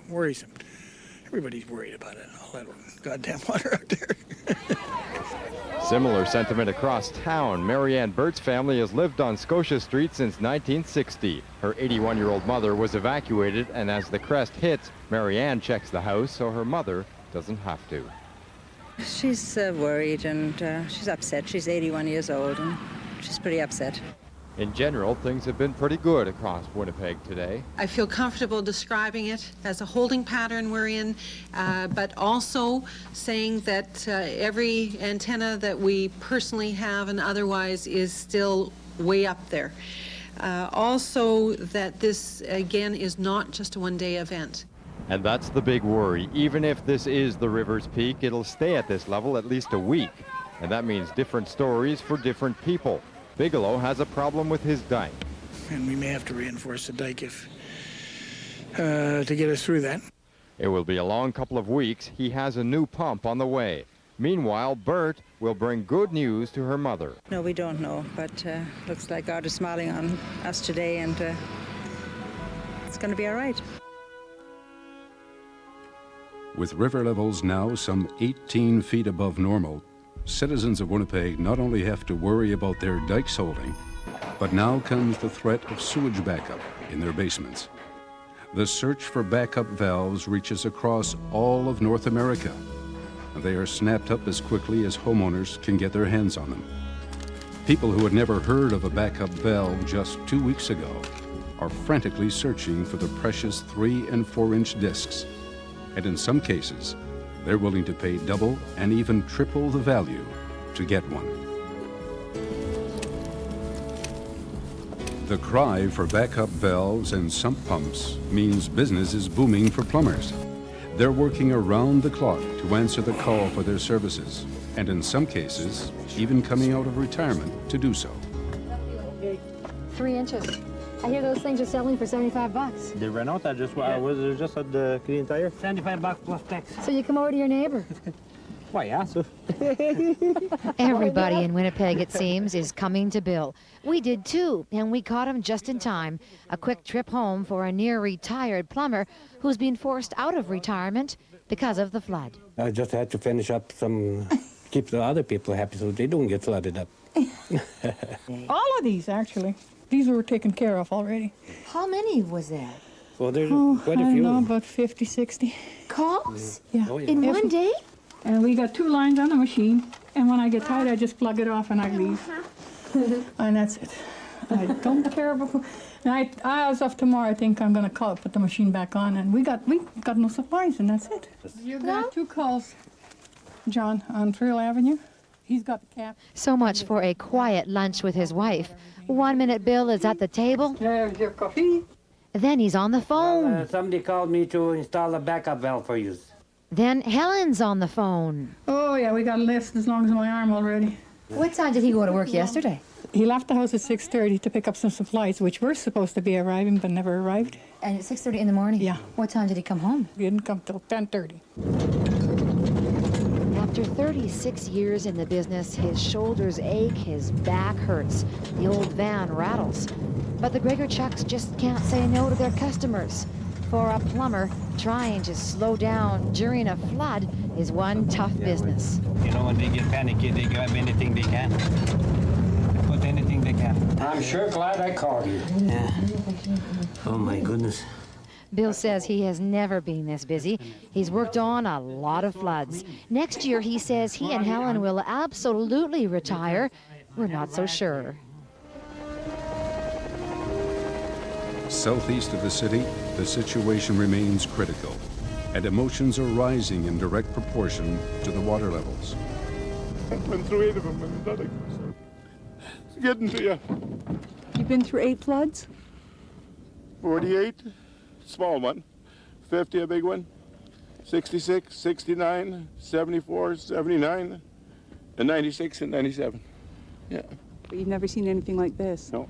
Everybody's worried about it. All that goddamn water out there. Similar sentiment across town. Marianne Burt's family has lived on Scotia Street since 1960. Her 81-year-old mother was evacuated, and as the crest hits, Marianne checks the house so her mother doesn't have to. She's worried and she's upset. She's 81 years old and she's pretty upset. In general, things have been pretty good across Winnipeg today. I feel comfortable describing it as a holding pattern we're in, but also saying that every antenna that we personally have and otherwise is still way up there. Also that this, again, is not just a one-day event. And that's the big worry. Even if this is the river's peak, it'll stay at this level at least a week. And that means different stories for different people. Bigelow has a problem with his dike. And we may have to reinforce the dike to get us through that. It will be a long couple of weeks. He has a new pump on the way. Meanwhile, Bert will bring good news to her mother. No, we don't know, but looks like God is smiling on us today, and it's going to be all right. With river levels now some 18 feet above normal, citizens of Winnipeg not only have to worry about their dikes holding, but now comes the threat of sewage backup in their basements. The search for backup valves reaches across all of North America. They are snapped up as quickly as homeowners can get their hands on them. People who had never heard of a backup valve just 2 weeks ago are frantically searching for the precious 3- and 4-inch discs. And in some cases, they're willing to pay double and even triple the value to get one. The cry for backup valves and sump pumps means business is booming for plumbers. They're working around the clock to answer the call for their services, and in some cases, even coming out of retirement to do so. 3 inches. I hear those things are selling for $75. They ran out. I was just at the Canadian Tire. $75 plus tax. So you come over to your neighbor. Why, yeah, so. Everybody in Winnipeg, it seems, is coming to Bill. We did too, and we caught him just in time. A quick trip home for a near-retired plumber who's been forced out of retirement because of the flood. I just had to finish up some, keep the other people happy so they don't get flooded up. All of these, actually. These were taken care of already. How many was there? Well, there's I quite a don't few. know, about 50, 60. Calls? Yeah. Oh, yeah. In one day? And we got 2 lines on the machine. And when I get tired, I just plug it off and I leave. And that's it. I don't care about who. And as of tomorrow, I think I'm going to put the machine back on, and we got no supplies, and that's it. You got 2 calls, John, on Trail Avenue. He's got the cap. So much for a quiet lunch with his wife. 1 minute Bill is at the table. There's your coffee. Then he's on the phone. Somebody called me to install a backup valve for you. Then Helen's on the phone. Oh, yeah, we got a list as long as my arm already. What time did he go to work yesterday? He left the house at 6:30 to pick up some supplies, which were supposed to be arriving, but never arrived. And at 6:30 in the morning? Yeah. What time did he come home? He didn't come till 10:30. After 36 years in the business, his shoulders ache, his back hurts, the old van rattles. But the Gregor Chucks just can't say no to their customers. For a plumber, trying to slow down during a flood is one tough business. You know, when they get panicky, they grab anything they can. They put anything they can. I'm sure glad I called you. Yeah. Oh, my goodness. Bill says he has never been this busy. He's worked on a lot of floods. Next year, he says he and Helen will absolutely retire. We're not so sure. Southeast of the city, the situation remains critical, and emotions are rising in direct proportion to the water levels. I've been through 8 of them, and nothing. It's getting to you. You've been through 8 floods? 48, small one. 50, a big one. 66, 69, 74, 79, and 96 and 97. Yeah. But you've never seen anything like this? No.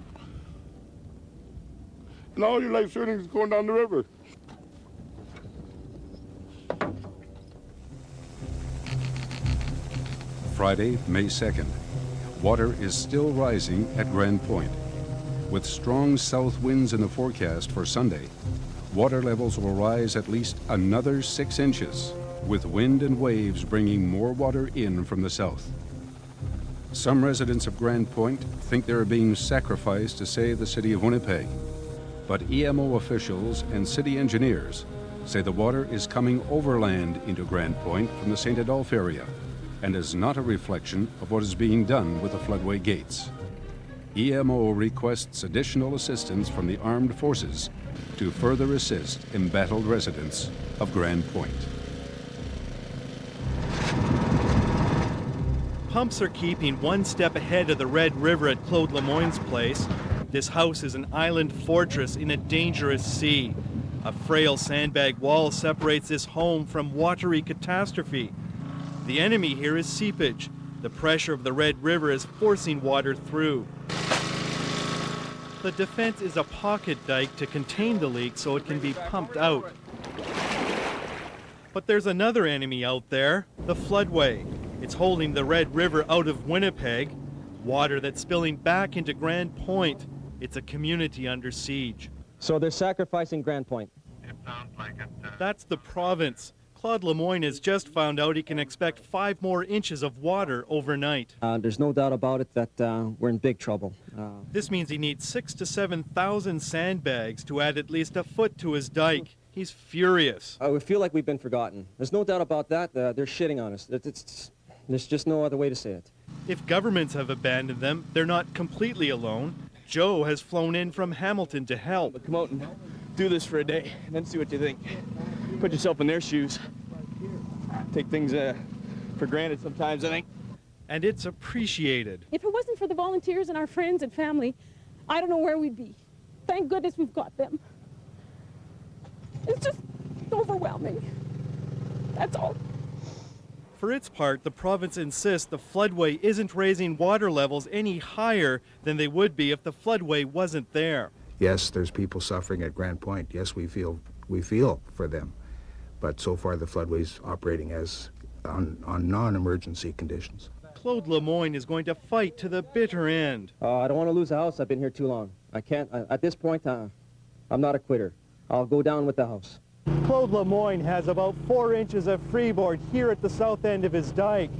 And all your life's earnings is going down the river. Friday, May 2nd. Water is still rising at Grand Point. With strong south winds in the forecast for Sunday, water levels will rise at least another 6 inches, with wind and waves bringing more water in from the south. Some residents of Grand Point think they are being sacrificed to save the city of Winnipeg. But EMO officials and city engineers say the water is coming overland into Grand Point from the St. Adolphe area and is not a reflection of what is being done with the floodway gates. EMO requests additional assistance from the armed forces to further assist embattled residents of Grand Point. Pumps are keeping one step ahead of the Red River at Claude Lemoyne's place. This house is an island fortress in a dangerous sea. A frail sandbag wall separates this home from watery catastrophe. The enemy here is seepage. The pressure of the Red River is forcing water through. The defense is a pocket dike to contain the leak so it can be pumped out. But there's another enemy out there, the floodway. It's holding the Red River out of Winnipeg, water that's spilling back into Grand Point. It's a community under siege. So they're sacrificing Grand Point. That's the province. Claude Lemoyne has just found out he can expect 5 more inches of water overnight. There's no doubt about it that we're in big trouble. This means he needs 6,000 to 7,000 sandbags to add at least a foot to his dike. He's furious. We feel like we've been forgotten. There's no doubt about that. They're shitting on us. There's just no other way to say it. If governments have abandoned them, they're not completely alone. Joe has flown in from Hamilton to help. Come out and do this for a day, and then see what you think. Put yourself in their shoes. Take things for granted sometimes, I think. And it's appreciated. If it wasn't for the volunteers and our friends and family, I don't know where we'd be. Thank goodness we've got them. It's just overwhelming. That's all. For its part, the province insists the floodway isn't raising water levels any higher than they would be if the floodway wasn't there. Yes, there's people suffering at Grand Point. Yes, we feel for them. But so far the floodway's operating as on non-emergency conditions. Claude Lemoyne is going to fight to the bitter end. I don't want to lose the house. I've been here too long. I can't. At this point, I'm not a quitter. I'll go down with the house. Claude Lemoyne has about 4 inches of freeboard here at the south end of his dike.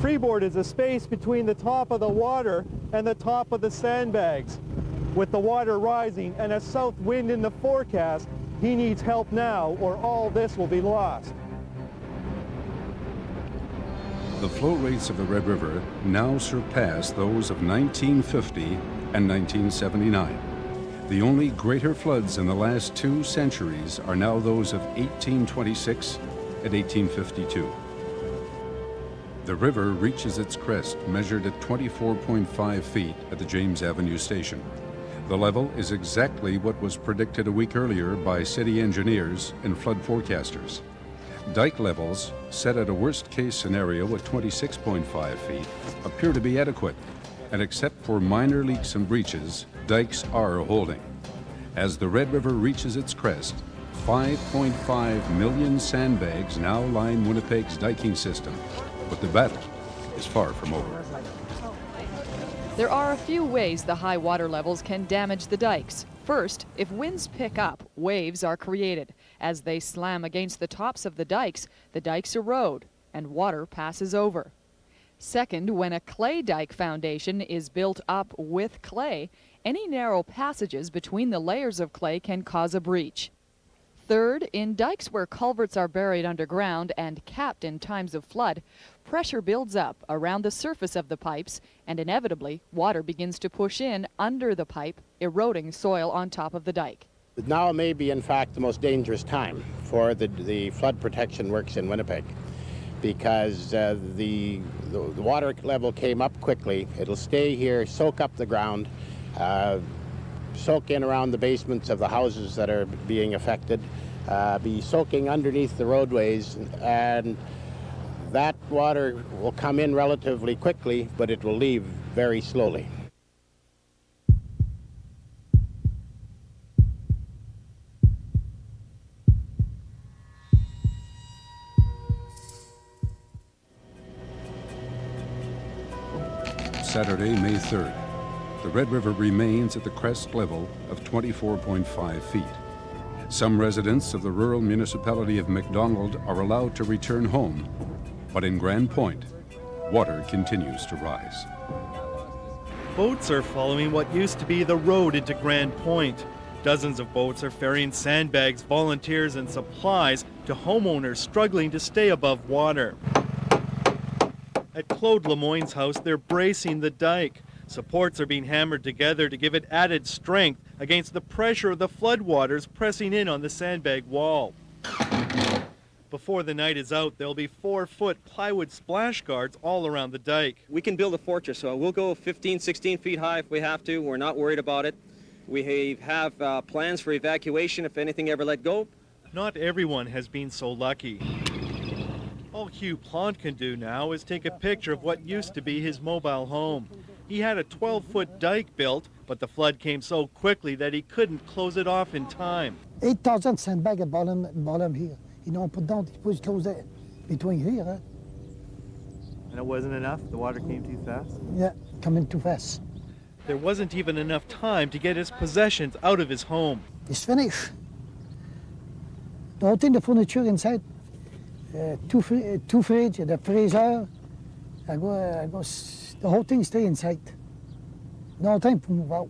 Freeboard is a space between the top of the water and the top of the sandbags. With the water rising and a south wind in the forecast, he needs help now or all this will be lost. The flow rates of the Red River now surpass those of 1950 and 1979. The only greater floods in the last 2 centuries are now those of 1826 and 1852. The river reaches its crest, measured at 24.5 feet at the James Avenue station. The level is exactly what was predicted a week earlier by city engineers and flood forecasters. Dike levels, set at a worst-case scenario at 26.5 feet, appear to be adequate, and except for minor leaks and breaches, dikes are holding. As the Red River reaches its crest, 5.5 million sandbags now line Winnipeg's diking system, but the battle is far from over. There are a few ways the high water levels can damage the dikes. First, if winds pick up, waves are created. As they slam against the tops of the dikes erode and water passes over. Second, when a clay dike foundation is built up with clay, any narrow passages between the layers of clay can cause a breach. Third, in dikes where culverts are buried underground and capped in times of flood, pressure builds up around the surface of the pipes, and inevitably, water begins to push in under the pipe, eroding soil on top of the dike. Now may be, in fact, the most dangerous time for the flood protection works in Winnipeg, because the water level came up quickly. It'll stay here, soak up the ground, soak in around the basements of the houses that are being affected, be soaking underneath the roadways, and that water will come in relatively quickly, but it will leave very slowly. Saturday, May 3rd. The Red River remains at the crest level of 24.5 feet. Some residents of the rural municipality of McDonald are allowed to return home, but in Grand Point, water continues to rise. Boats are following what used to be the road into Grand Point. Dozens of boats are ferrying sandbags, volunteers, and supplies to homeowners struggling to stay above water. At Claude Lemoyne's house, they're bracing the dike. Supports are being hammered together to give it added strength against the pressure of the floodwaters pressing in on the sandbag wall. Before the night is out, there'll be 4-foot plywood splash guards all around the dike. We can build a fortress, so we'll go 15, 16 feet high if we have to. We're not worried about it. We have plans for evacuation if anything ever let go. Not everyone has been so lucky. All Hugh Plant can do now is take a picture of what used to be his mobile home. He had a 12-foot dike built, but the flood came so quickly that he couldn't close it off in time. 8,000 sandbags at bottom here. You know, put down, push close that between here. Huh? And it wasn't enough? The water came too fast? Yeah, coming too fast. There wasn't even enough time to get his possessions out of his home. It's finished. The whole thing, the furniture inside, two fridge, the freezer, the whole thing stay inside. No time to move out.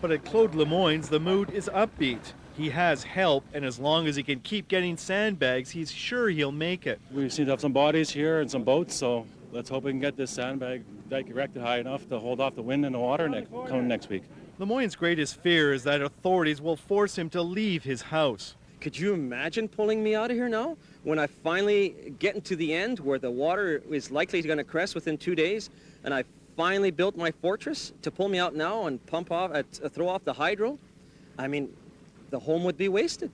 But at Claude Lemoyne's, the mood is upbeat. He has help, and as long as he can keep getting sandbags, he's sure he'll make it. We seem to have some bodies here and some boats, so let's hope we can get this sandbag dike erected high enough to hold off the wind and the water coming next week. Lemoyne's greatest fear is that authorities will force him to leave his house. Could you imagine pulling me out of here now? When I finally get into the end where the water is likely going to crest within 2 days, and I finally built my fortress, to pull me out now and pump off, throw off the hydro, I mean, the home would be wasted.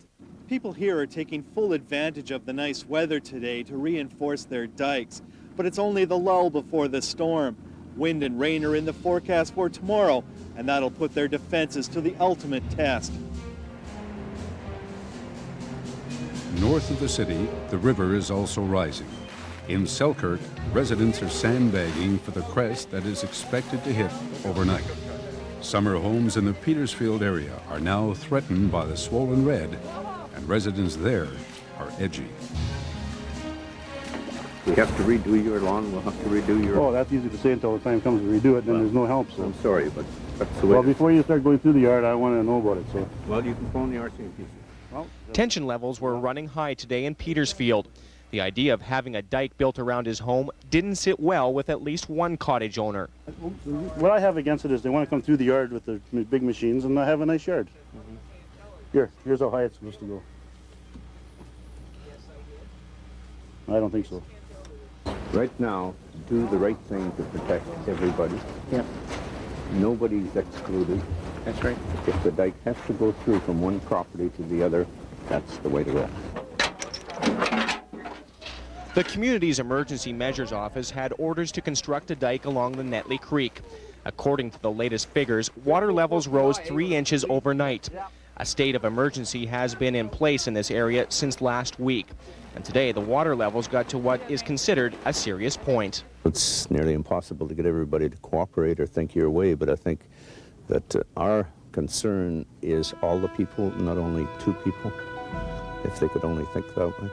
People here are taking full advantage of the nice weather today to reinforce their dikes, but it's only the lull before the storm. Wind and rain are in the forecast for tomorrow, and that'll put their defenses to the ultimate test. North of the city, the river is also rising. In Selkirk, residents are sandbagging for the crest that is expected to hit overnight. Summer homes in the Petersfield area are now threatened by the swollen red, and residents there are edgy. We have to redo your lawn, we'll have to redo your... Oh, that's easy to say until the time comes to redo it, then there's no help, so... I'm sorry, but that's the way... Well, before you start going through the yard, I want to know about it, so... Well, you can phone the RCMP. Tension levels were running high today in Petersfield. The idea of having a dike built around his home didn't sit well with at least one cottage owner. What I have against it is they want to come through the yard with the big machines and not have a nice yard. Here's how high it's supposed to go. I don't think so. Right now, do the right thing to protect everybody. Yep. Nobody's excluded. That's right. If the dike has to go through from one property to the other, that's the way to go. The community's emergency measures office had orders to construct a dike along the Netley Creek. According to the latest figures, water levels rose 3 inches overnight. A state of emergency has been in place in this area since last week. And today, the water levels got to what is considered a serious point. It's nearly impossible to get everybody to cooperate or think your way, but I think that our concern is all the people, not only 2 people, if they could only think that way.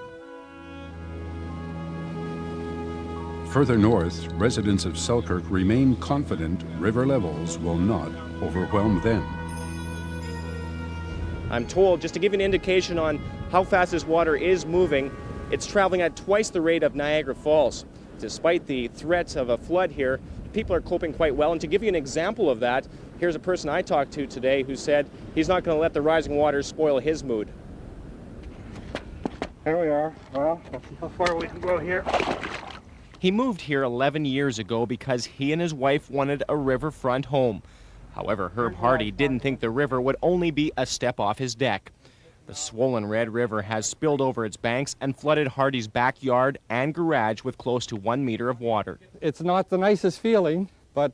Further north, residents of Selkirk remain confident river levels will not overwhelm them. I'm told, just to give you an indication on how fast this water is moving, it's traveling at twice the rate of Niagara Falls. Despite the threats of a flood here, people are coping quite well. And to give you an example of that, here's a person I talked to today who said he's not going to let the rising water spoil his mood. Here we are. Well, let's see how far we can go here. He moved here 11 years ago because he and his wife wanted a riverfront home. However, Herb Hardy didn't think the river would only be a step off his deck. The swollen Red River has spilled over its banks and flooded Hardy's backyard and garage with close to 1 meter of water. It's not the nicest feeling, but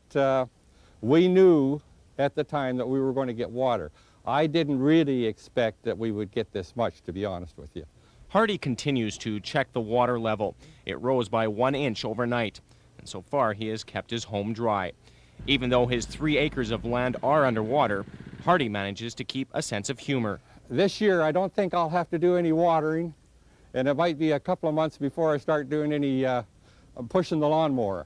we knew at the time that we were going to get water. I didn't really expect that we would get this much, to be honest with you. Hardy continues to check the water level. It rose by 1 inch overnight, and so far he has kept his home dry. Even though his 3 acres of land are underwater, Hardy manages to keep a sense of humor. This year, I don't think I'll have to do any watering, and it might be a couple of months before I start doing any pushing the lawnmower.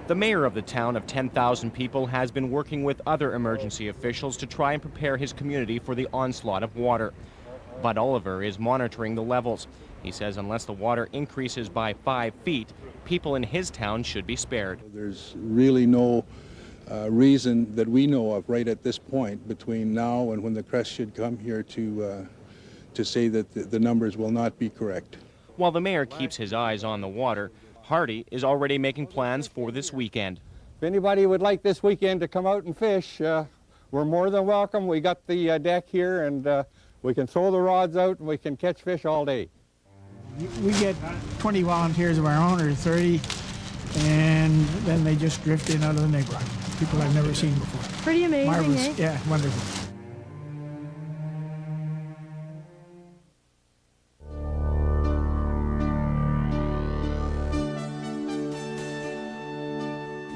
The mayor of the town of 10,000 people has been working with other emergency officials to try and prepare his community for the onslaught of water. Bud Oliver is monitoring the levels. He says unless the water increases by 5 feet, people in his town should be spared. There's really no reason that we know of right at this point between now and when the crest should come here to say that the numbers will not be correct. While the mayor keeps his eyes on the water, Hardy is already making plans for this weekend. If anybody would like this weekend to come out and fish, we're more than welcome. We got the deck here, and we can throw the rods out and we can catch fish all day. We get 20 volunteers of our own, or 30, and then they just drift in out of the neighborhood. People I've never seen before. Pretty amazing, Marvelous. eh? Yeah, wonderful.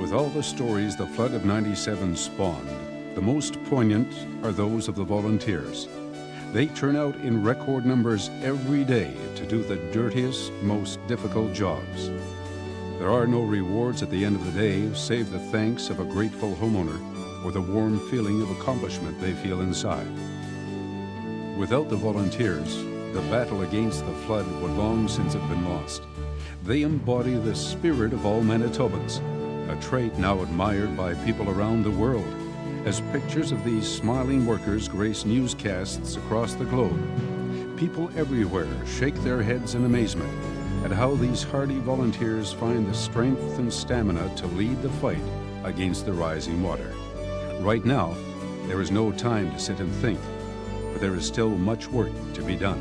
With all the stories the flood of '97 spawned, the most poignant are those of the volunteers. They turn out in record numbers every day to do the dirtiest, most difficult jobs. There are no rewards at the end of the day save the thanks of a grateful homeowner or the warm feeling of accomplishment they feel inside. Without the volunteers, the battle against the flood would long since have been lost. They embody the spirit of all Manitobans, a trait now admired by people around the world, as pictures of these smiling workers grace newscasts across the globe. People everywhere shake their heads in amazement at how these hardy volunteers find the strength and stamina to lead the fight against the rising water. Right now, there is no time to sit and think, but there is still much work to be done.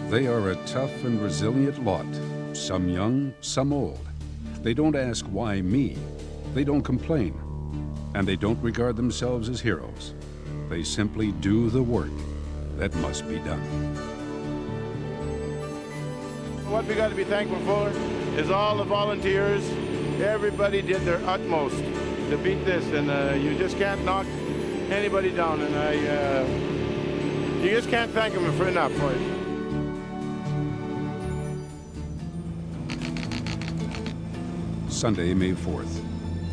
They are a tough and resilient lot, some young, some old. They don't ask why me, they don't complain, and they don't regard themselves as heroes. They simply do the work that must be done. What we got to be thankful for is all the volunteers. Everybody did their utmost to beat this, and you just can't knock anybody down, and you just can't thank them for enough for it. Sunday, May 4th.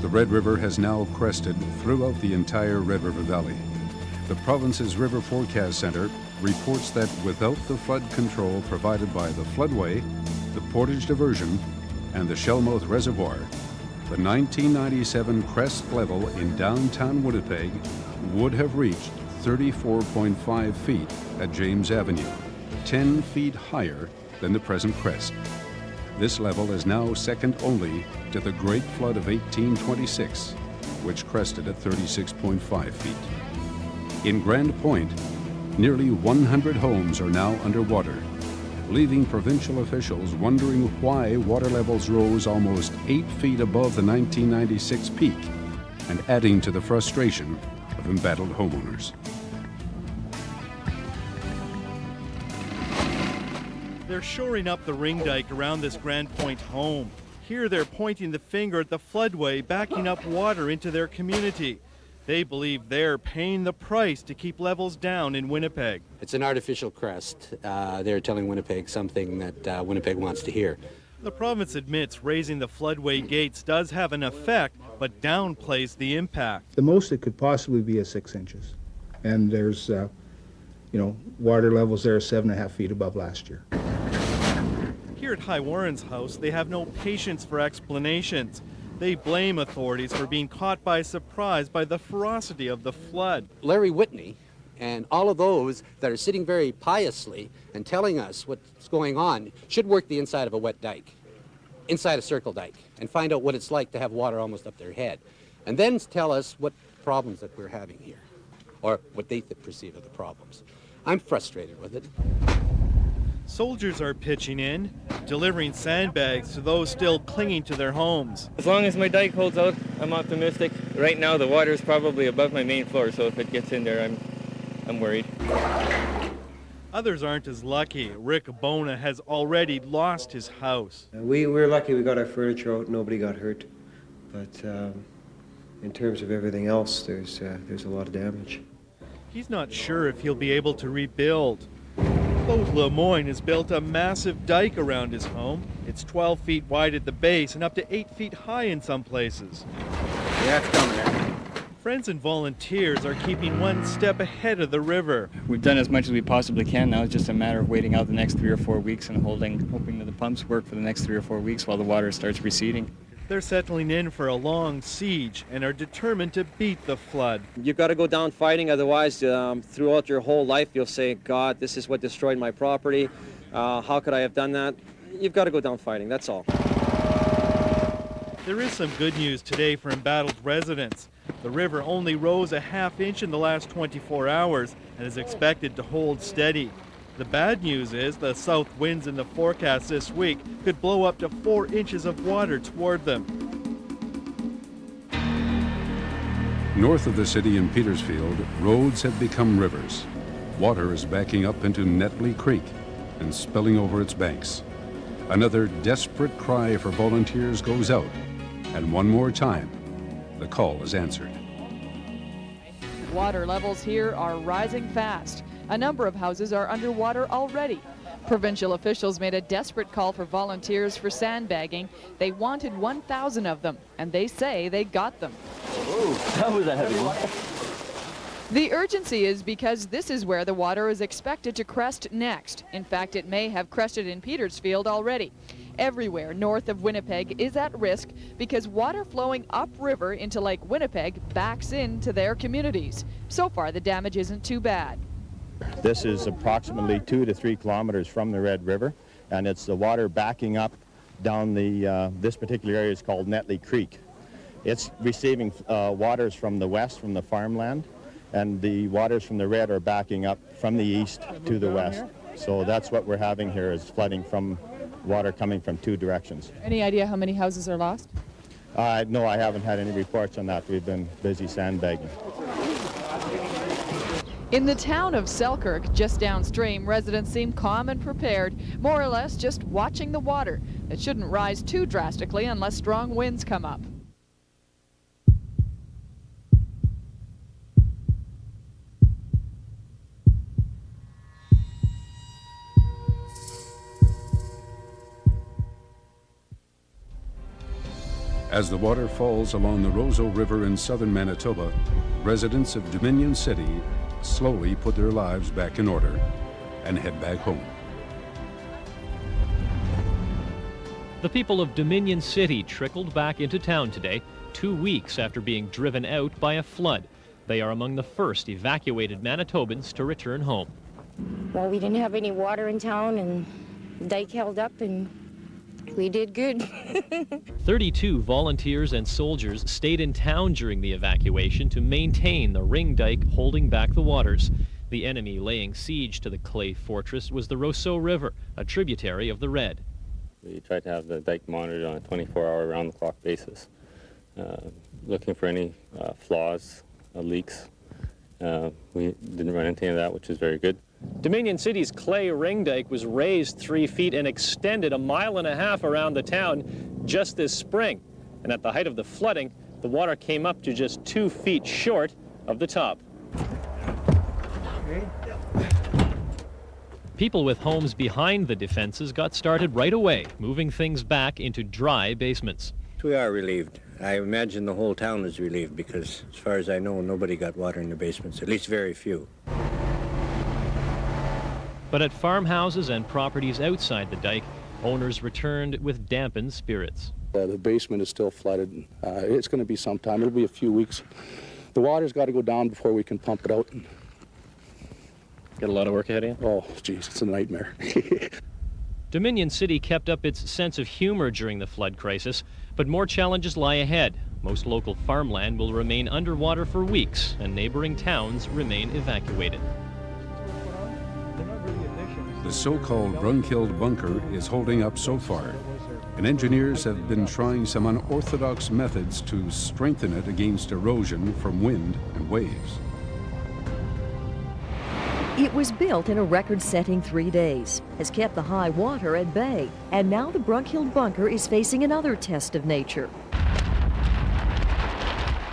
The Red River has now crested throughout the entire Red River Valley. The province's River Forecast Centre reports that without the flood control provided by the floodway, the portage diversion, and the Shellmouth Reservoir, the 1997 crest level in downtown Winnipeg would have reached 34.5 feet at James Avenue, 10 feet higher than the present crest. This level is now second only to the Great Flood of 1826, which crested at 36.5 feet. In Grand Point, nearly 100 homes are now underwater, leaving provincial officials wondering why water levels rose almost 8 feet above the 1996 peak and adding to the frustration of embattled homeowners. They're shoring up the ring dike around this Grand Point home. Here they're pointing the finger at the floodway backing up water into their community. They believe they're paying the price to keep levels down in Winnipeg. It's an artificial crest. They're telling Winnipeg something that Winnipeg wants to hear. The province admits raising the floodway gates does have an effect, but downplays the impact. The most it could possibly be is 6 inches. And there's, water levels there are 7.5 feet above last year. Here at High Warren's house, they have no patience for explanations. They blame authorities for being caught by surprise by the ferocity of the flood. Larry Whitney and all of those that are sitting very piously and telling us what's going on should work the inside of a wet dike, inside a circle dike, and find out what it's like to have water almost up their head. And then tell us what problems that we're having here, or what they perceive of the problems. I'm frustrated with it. Soldiers are pitching in, delivering sandbags to those still clinging to their homes. As long as my dike holds out, I'm optimistic. Right now the water is probably above my main floor, so if it gets in there, I'm worried. Others aren't as lucky. Rick Bona has already lost his house. We're lucky we got our furniture out, nobody got hurt. But in terms of everything else, there's a lot of damage. He's not sure if he'll be able to rebuild. Claude Lemoyne has built a massive dike around his home. It's 12 feet wide at the base and up to 8 feet high in some places. Yeah, it's coming there. Friends and volunteers are keeping one step ahead of the river. We've done as much as we possibly can. Now it's just a matter of waiting out the next 3 or 4 weeks and hoping that the pumps work for the next 3 or 4 weeks while the water starts receding. They're settling in for a long siege and are determined to beat the flood. You've got to go down fighting, otherwise throughout your whole life you'll say, God, this is what destroyed my property. How could I have done that? You've got to go down fighting, that's all. There is some good news today for embattled residents. The river only rose a ½ inch in the last 24 hours and is expected to hold steady. The bad news is the south winds in the forecast this week could blow up to 4 inches of water toward them. North of the city in Petersfield, roads have become rivers. Water is backing up into Netley Creek and spilling over its banks. Another desperate cry for volunteers goes out, and one more time, the call is answered. Water levels here are rising fast. A number of houses are underwater already. Provincial officials made a desperate call for volunteers for sandbagging. They wanted 1,000 of them, and they say they got them. Oh, that was a heavy one. The urgency is because this is where the water is expected to crest next. In fact, it may have crested in Petersfield already. Everywhere north of Winnipeg is at risk because water flowing upriver into Lake Winnipeg backs into their communities. So far, the damage isn't too bad. This is approximately 2 to 3 kilometers from the Red River, and it's the water backing up down this particular area is called Netley Creek. It's receiving waters from the west, from the farmland, and the waters from the Red are backing up from the east to the west. So that's what we're having here, is flooding from water coming from 2 directions. Any idea how many houses are lost? No, I haven't had any reports on that. We've been busy sandbagging. In the town of Selkirk, just downstream, residents seem calm and prepared, more or less just watching the water. It shouldn't rise too drastically unless strong winds come up. As the water falls along the Roseau River in southern Manitoba, residents of Dominion City slowly put their lives back in order and head back home. The people of Dominion City trickled back into town today, 2 weeks after being driven out by a flood. They are among the first evacuated Manitobans to return home. Well, we didn't have any water in town, and the dike held up, and we did good. 32 volunteers and soldiers stayed in town during the evacuation to maintain the ring dike holding back the waters. The enemy laying siege to the clay fortress was the Roseau River, a tributary of the Red. We tried to have the dike monitored on a 24-hour round-the-clock basis, looking for any flaws, leaks. We didn't run into any of that, which is very good. Dominion City's clay ring dike was raised 3 feet and extended 1.5 miles around the town just this spring. And at the height of the flooding, the water came up to just 2 feet short of the top. People with homes behind the defenses got started right away, moving things back into dry basements. We are relieved. I imagine the whole town is relieved because, as far as I know, nobody got water in their basements, at least very few. But at farmhouses and properties outside the dike, owners returned with dampened spirits. The basement is still flooded. It's going to be some time. It'll be a few weeks. The water's got to go down before we can pump it out. Got a lot of work ahead of you? Oh, geez, it's a nightmare. Dominion City kept up its sense of humor during the flood crisis, but more challenges lie ahead. Most local farmland will remain underwater for weeks, and neighboring towns remain evacuated. The so-called Brunkild bunker is holding up so far, and engineers have been trying some unorthodox methods to strengthen it against erosion from wind and waves. It was built in a record-setting 3 days, has kept the high water at bay, and now the Brunkild bunker is facing another test of nature.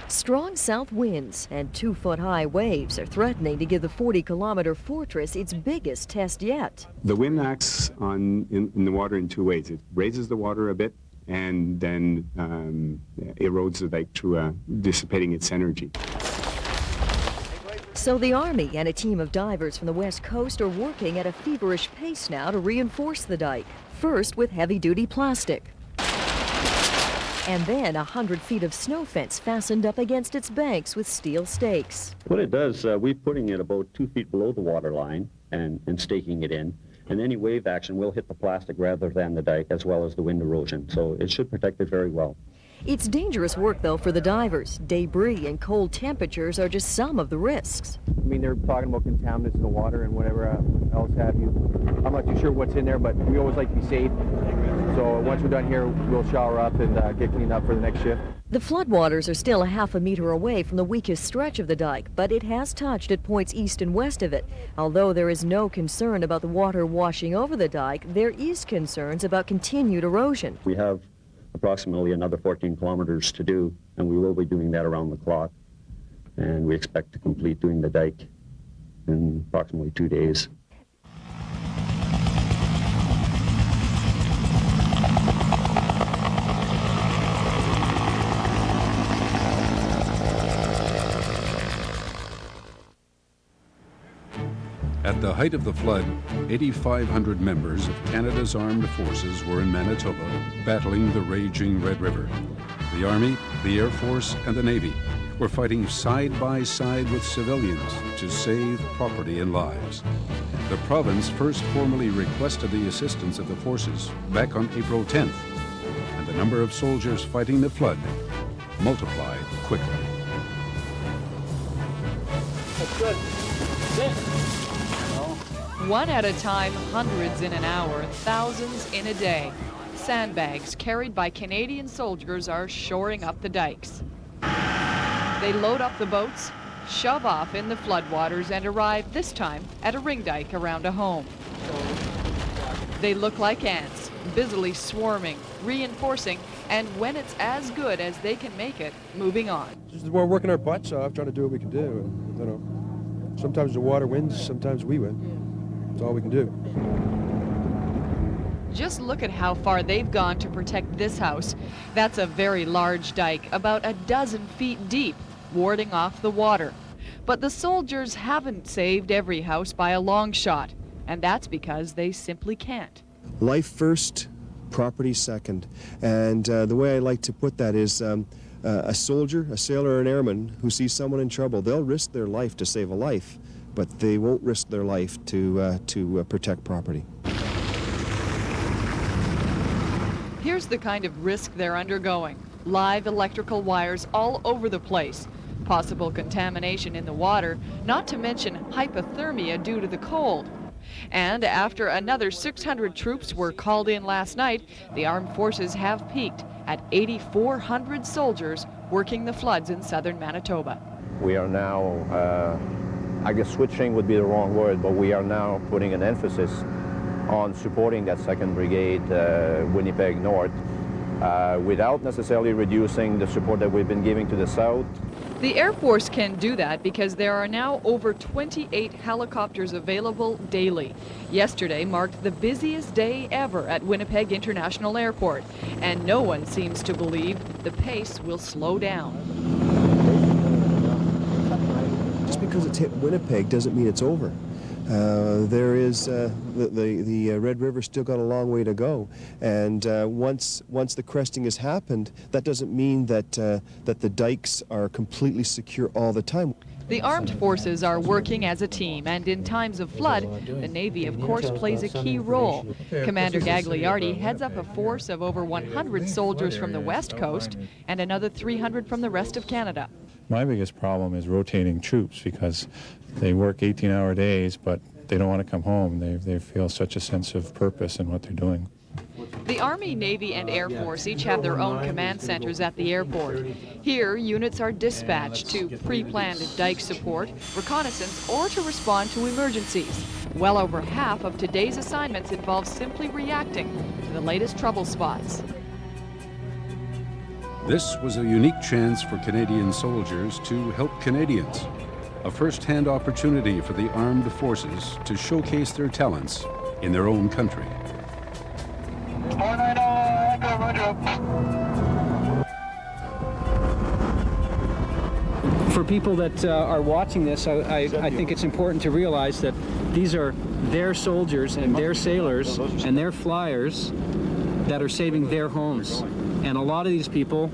Strong south winds and 2-foot-high waves are threatening to give the 40-kilometer fortress its biggest test yet. The wind acts in the water in two ways. It raises the water a bit and then erodes the dike through dissipating its energy. So the Army and a team of divers from the West Coast are working at a feverish pace now to reinforce the dike, first with heavy-duty plastic. And then 100 feet of snow fence fastened up against its banks with steel stakes. What it does, we're putting it about 2 feet below the water line and staking it in. And any wave action will hit the plastic rather than the dike, as well as the wind erosion. So it should protect it very well. It's dangerous work, though, for the divers. Debris and cold temperatures are just some of the risks. I mean, they're talking about contaminants in the water and whatever else have you. I'm not too sure what's in there, but we always like to be safe. So once we're done here, we'll shower up and get cleaned up for the next shift. The floodwaters are still 1/2 meter away from the weakest stretch of the dike, but it has touched at points east and west of it. Although there is no concern about the water washing over the dike, there is concerns about continued erosion. We have approximately another 14 kilometers to do, and we will be doing that around the clock. And we expect to complete doing the dike in approximately 2 days. At the height of the flood, 8,500 members of Canada's armed forces were in Manitoba battling the raging Red River. The Army, the Air Force, and the Navy were fighting side by side with civilians to save property and lives. The province first formally requested the assistance of the forces back on April 10th, and the number of soldiers fighting the flood multiplied quickly. That's good. One at a time, hundreds in an hour, thousands in a day. Sandbags carried by Canadian soldiers are shoring up the dikes. They load up the boats, shove off in the floodwaters, and arrive this time at a ring dike around a home. They look like ants, busily swarming, reinforcing, and when it's as good as they can make it, moving on. We're working our butts off, trying to do what we can do. And, you know, sometimes the water wins, sometimes we win. That's all we can do. Just look at how far they've gone to protect this house. That's a very large dike, about a dozen feet deep, warding off the water. But the soldiers haven't saved every house by a long shot, and that's because they simply can't. Life first, property second. And the way I like to put that is a soldier, a sailor, or an airman who sees someone in trouble, they'll risk their life to save a life, but they won't risk their life to protect property. Here's the kind of risk they're undergoing. Live electrical wires all over the place. Possible contamination in the water, not to mention hypothermia due to the cold. And after another 600 troops were called in last night, the armed forces have peaked at 8,400 soldiers working the floods in southern Manitoba. We are now, I guess switching would be the wrong word, but we are now putting an emphasis on supporting that 2nd Brigade, Winnipeg North, without necessarily reducing the support that we've been giving to the South. The Air Force can do that because there are now over 28 helicopters available daily. Yesterday marked the busiest day ever at Winnipeg International Airport, and no one seems to believe the pace will slow down. Just because it's hit Winnipeg doesn't mean it's over. There is the Red River still got a long way to go, and once the cresting has happened, that doesn't mean that the dikes are completely secure all the time. The armed forces are working as a team, and in times of flood, the Navy, of course, plays a key role. Commander Gagliardi heads up a force of over 100 soldiers from the West Coast and another 300 from the rest of Canada. My biggest problem is rotating troops because they work 18-hour days, but they don't want to come home. They feel such a sense of purpose in what they're doing. The Army, Navy, and Air Force each have their own command centers at the airport. Here, units are dispatched to pre-planned dike support, reconnaissance, or to respond to emergencies. Well over half of today's assignments involve simply reacting to the latest trouble spots. This was a unique chance for Canadian soldiers to help Canadians. A first-hand opportunity for the armed forces to showcase their talents in their own country. For people that are watching this, I think it's important to realize that these are their soldiers and their sailors and their flyers that are saving their homes. And a lot of these people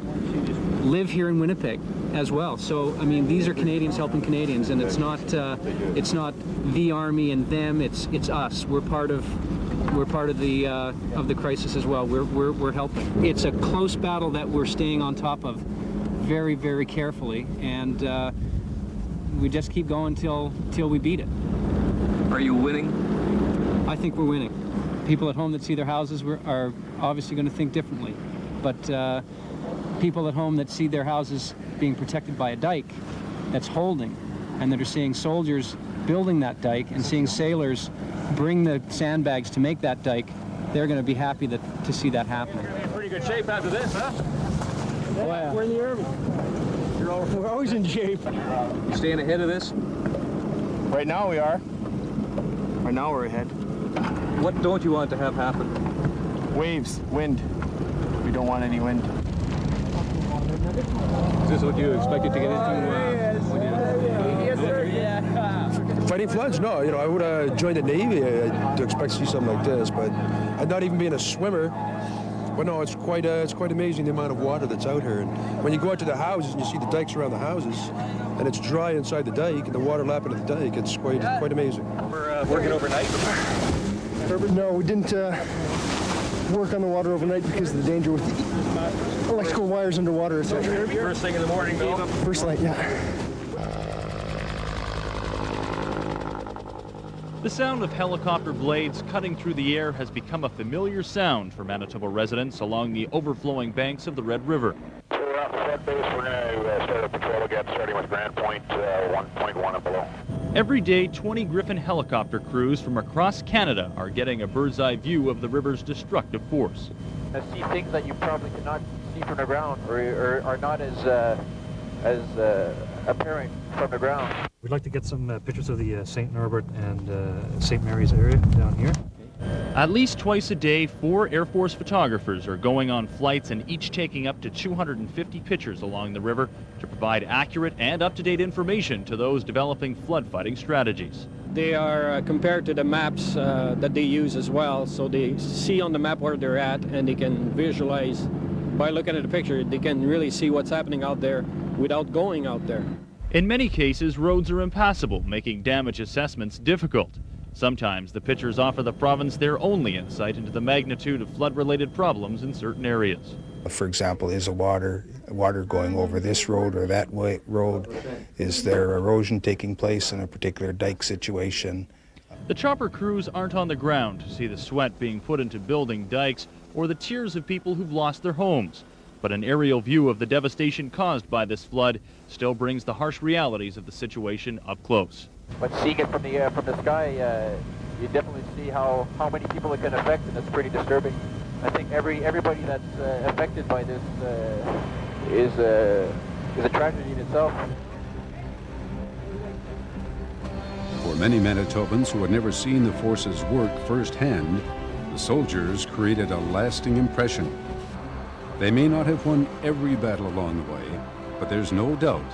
live here in Winnipeg as well. So, I mean, these are Canadians helping Canadians, and it's not the Army and them. It's us. We're part of the crisis as well. We're helping. It's a close battle that we're staying on top of very, very carefully, and we just keep going till we beat it. Are you winning? I think we're winning. People at home that see their houses are obviously going to think differently, but people at home that see their houses being protected by a dike that's holding, and that are seeing soldiers building that dike and seeing sailors bring the sandbags to make that dike, they're going to be happy to see that happening. You're in pretty good shape after this, huh? Oh, yeah. We're in the Army. We're always in shape. You staying ahead of this? Right now we are. Right now we're ahead. What don't you want to have happen? Waves, wind. We don't want any wind. Is this what you expected to get into? Yes, sir. Yeah. Fighting floods? No, I would have joined the Navy to expect to see something like this, but I'd not even being a swimmer. But no, it's quite amazing the amount of water that's out here. And when you go out to the houses and you see the dikes around the houses, and it's dry inside the dike and the water lapping at the dike, it's quite amazing. We're working overnight. No, we didn't work on the water overnight because of the danger with the electrical wires underwater, etc. First thing in the morning, though. First light, yeah. The sound of helicopter blades cutting through the air has become a familiar sound for Manitoba residents along the overflowing banks of the Red River. So we're off the flood base. We're going to start a patrol again, starting with Grand Point 1.1 and below. Every day, 20 Griffin helicopter crews from across Canada are getting a bird's-eye view of the river's destructive force. I see things that you probably cannot see from the ground, or are not as apparent from the ground. We'd like to get some pictures of the St. Norbert and St. Mary's area down here. At least twice a day, 4 Air Force photographers are going on flights and each taking up to 250 pictures along the river to provide accurate and up-to-date information to those developing flood fighting strategies. They are compared to the maps that they use as well, so they see on the map where they're at and they can visualize. By looking at the picture, they can really see what's happening out there without going out there. In many cases, roads are impassable, making damage assessments difficult. Sometimes the pictures offer the province their only insight into the magnitude of flood-related problems in certain areas. For example, is water going over this road or that road? Is there erosion taking place in a particular dike situation? The chopper crews aren't on the ground to see the sweat being put into building dikes or the tears of people who've lost their homes. But an aerial view of the devastation caused by this flood still brings the harsh realities of the situation up close. But seeing it from the sky, you definitely see how many people it can affect, and it's pretty disturbing. I think everybody that's affected by this is a tragedy in itself. For many Manitobans who had never seen the forces work firsthand, the soldiers created a lasting impression. They may not have won every battle along the way, but there's no doubt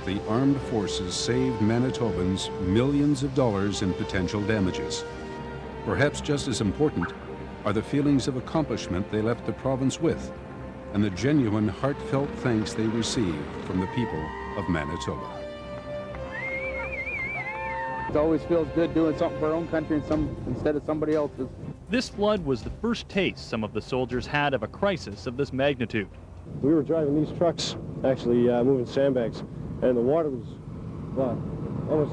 the armed forces saved Manitobans millions of dollars in potential damages. Perhaps just as important are the feelings of accomplishment they left the province with, and the genuine heartfelt thanks they received from the people of Manitoba. It always feels good doing something for our own country instead of somebody else's. This flood was the first taste some of the soldiers had of a crisis of this magnitude. We were driving these trucks, actually moving sandbags, and the water was almost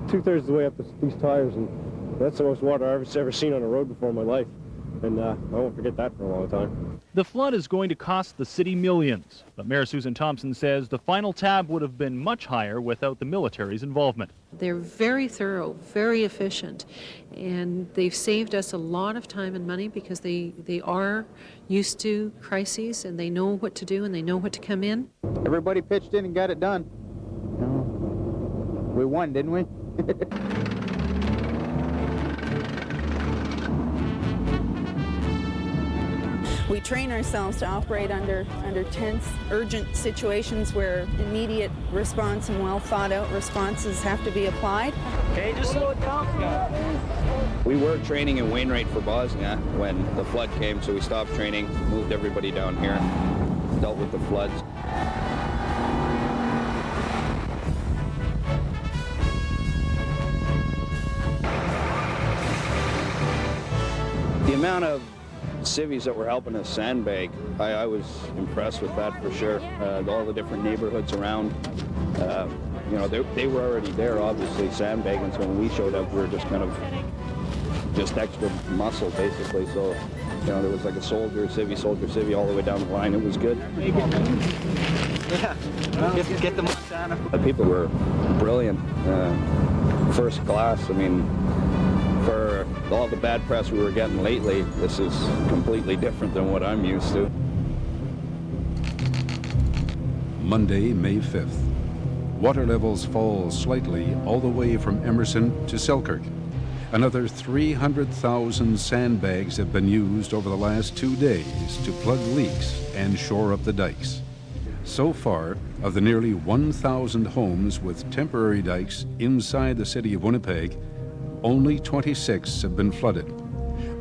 2/3 of the way up these tires, and that's the most water I've ever seen on a road before in my life, and I won't forget that for a long time. The flood is going to cost the city millions, but Mayor Susan Thompson says the final tab would have been much higher without the military's involvement. They're very thorough, very efficient, and they've saved us a lot of time and money because they are used to crises and they know what to do and they know what to come in. Everybody pitched in and got it done. We won, didn't we? We train ourselves to operate under tense, urgent situations where immediate response and well thought out responses have to be applied. Okay, just slow it down. We were training in Wainwright for Bosnia when the flood came, so we stopped training, moved everybody down here, dealt with the floods. The amount of civvies that were helping us sandbag, I was impressed with that for sure. All the different neighborhoods around, you know, they were already there, obviously, sandbagging, so when we showed up, we were just kind of extra muscle, basically. So, you know, there was like a soldier, civvy, all the way down the line. It was good. Yeah, get the Montana. The people were brilliant, first class. I mean, for all the bad press we were getting lately, this is completely different than what I'm used to. Monday, May 5th. Water levels fall slightly all the way from Emerson to Selkirk. Another 300,000 sandbags have been used over the last 2 days to plug leaks and shore up the dikes. So far, of the nearly 1,000 homes with temporary dikes inside the city of Winnipeg, only 26 have been flooded.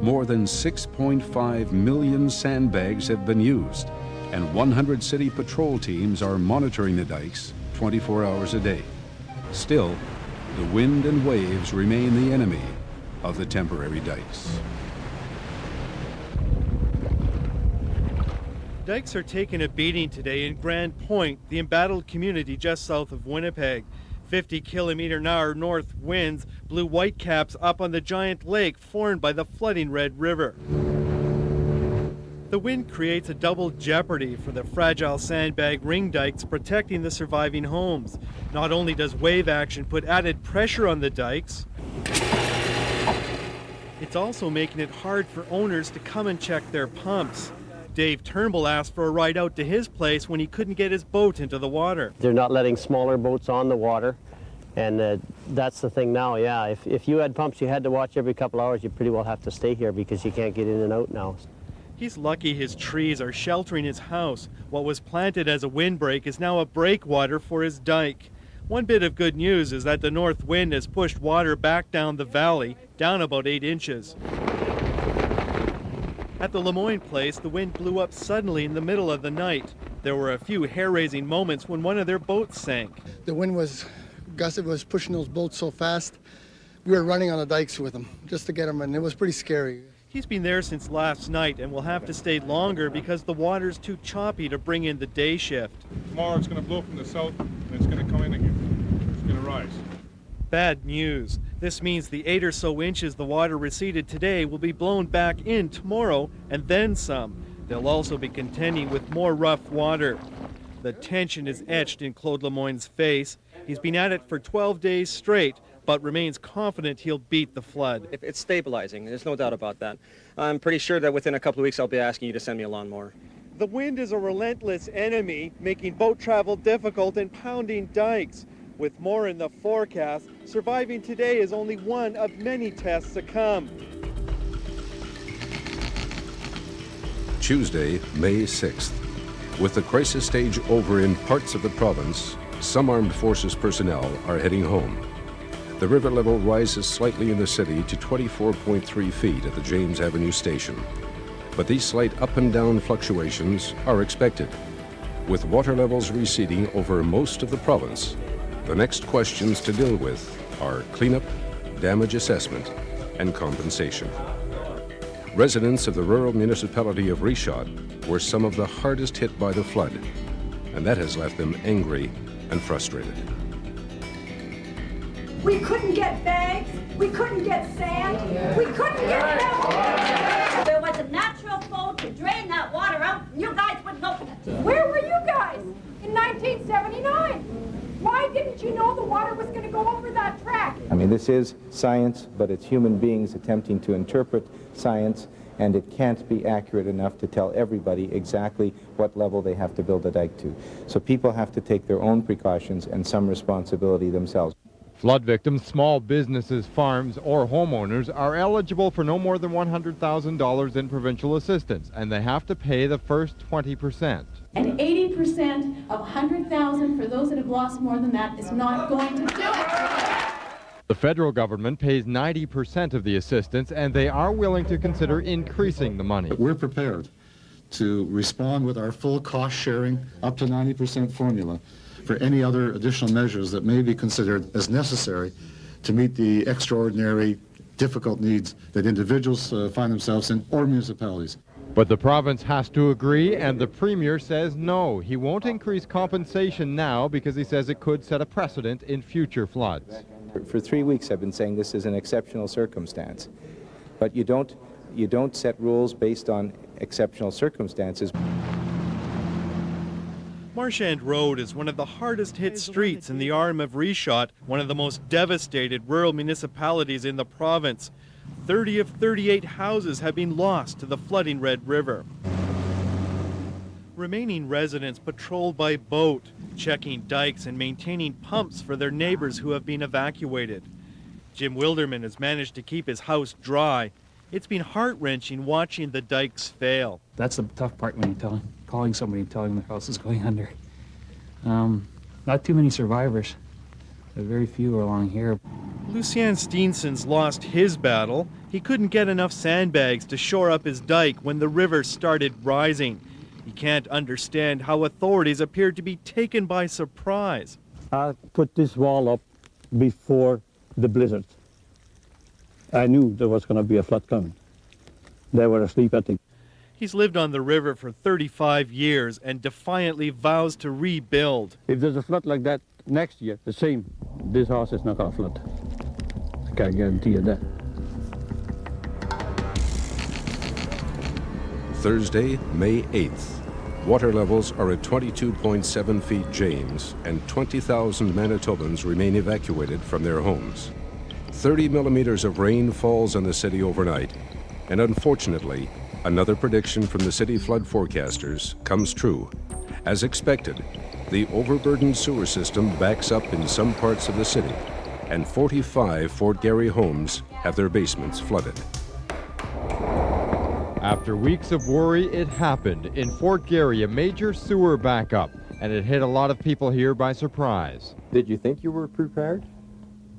More than 6.5 million sandbags have been used, and 100 city patrol teams are monitoring the dikes 24 hours a day. Still, the wind and waves remain the enemy of the temporary dikes. Dikes are taking a beating today in Grand Point, the embattled community just south of Winnipeg. 50-kilometer-an-hour north winds blew whitecaps up on the giant lake formed by the flooding Red River. The wind creates a double jeopardy for the fragile sandbag ring dikes protecting the surviving homes. Not only does wave action put added pressure on the dikes, it's also making it hard for owners to come and check their pumps. Dave Turnbull asked for a ride out to his place when he couldn't get his boat into the water. They're not letting smaller boats on the water, And that's the thing now, yeah. If you had pumps you had to watch every couple hours, you pretty well have to stay here because you can't get in and out now. He's lucky his trees are sheltering his house. What was planted as a windbreak is now a breakwater for his dike. One bit of good news is that the north wind has pushed water back down the valley, down about 8 inches. At the Lemoyne place, the wind blew up suddenly in the middle of the night. There were a few hair-raising moments when one of their boats sank. The wind was gusted, was pushing those boats so fast. We were running on the dikes with them just to get them, and it was pretty scary. He's been there since last night and will have to stay longer because the water's too choppy to bring in the day shift. Tomorrow it's going to blow from the south and it's going to come in again. It's going to rise. Bad news. This means the 8 or so inches the water receded today will be blown back in tomorrow and then some. They'll also be contending with more rough water. The tension is etched in Claude Lemoyne's face. He's been at it for 12 days straight, but remains confident he'll beat the flood. It's stabilizing, there's no doubt about that. I'm pretty sure that within a couple of weeks I'll be asking you to send me a lawnmower. The wind is a relentless enemy, making boat travel difficult and pounding dikes. With more in the forecast, surviving today is only one of many tests to come. Tuesday, May 6th. With the crisis stage over in parts of the province, some armed forces personnel are heading home. The river level rises slightly in the city to 24.3 feet at the James Avenue station. But these slight up and down fluctuations are expected. With water levels receding over most of the province, the next questions to deal with are cleanup, damage assessment, and compensation. Residents of the rural municipality of Richot were some of the hardest hit by the flood, and that has left them angry and frustrated. We couldn't get bags, we couldn't get sand, we couldn't get help. There was a natural flow to drain that water out, and you guys wouldn't open it. Where were you guys in 1979? Why didn't you know the water was going to go over that track? I mean, this is science, but it's human beings attempting to interpret science, and it can't be accurate enough to tell everybody exactly what level they have to build a dike to. So people have to take their own precautions and some responsibility themselves. Flood victims, small businesses, farms, or homeowners are eligible for no more than $100,000 in provincial assistance, and they have to pay the first 20%. And 80% of $100,000 for those that have lost more than that is not going to do it. The federal government pays 90% of the assistance, and they are willing to consider increasing the money. We're prepared to respond with our full cost sharing up to 90% formula for any other additional measures that may be considered as necessary to meet the extraordinary, difficult needs that individuals find themselves in or municipalities. But the province has to agree, and the Premier says no. He won't increase compensation now because he says it could set a precedent in future floods. For 3 weeks I've been saying this is an exceptional circumstance, but you don't set rules based on exceptional circumstances. Marchand Road is one of the hardest hit streets in the arm of Richot, one of the most devastated rural municipalities in the province. 30 of 38 houses have been lost to the flooding Red River. Remaining residents patrolled by boat, checking dikes and maintaining pumps for their neighbors who have been evacuated. Jim Wilderman has managed to keep his house dry. It's been heart-wrenching watching the dikes fail. That's the tough part when you're calling somebody and telling them their house is going under. Not too many survivors. Very few are along here. Lucien Steenson's lost his battle. He couldn't get enough sandbags to shore up his dike when the river started rising. He can't understand how authorities appeared to be taken by surprise. I put this wall up before the blizzard. I knew there was going to be a flood coming. They were asleep, I think. He's lived on the river for 35 years and defiantly vows to rebuild. If there's a flood like that next year, the same, this house is not going to flood. I can guarantee you that. Thursday, May 8th. Water levels are at 22.7 feet James, and 20,000 Manitobans remain evacuated from their homes. 30 millimeters of rain falls on the city overnight, and unfortunately, another prediction from the city flood forecasters comes true. As expected, the overburdened sewer system backs up in some parts of the city, and 45 Fort Garry homes have their basements flooded. After weeks of worry, it happened. In Fort Garry, a major sewer backup, and it hit a lot of people here by surprise. Did you think you were prepared?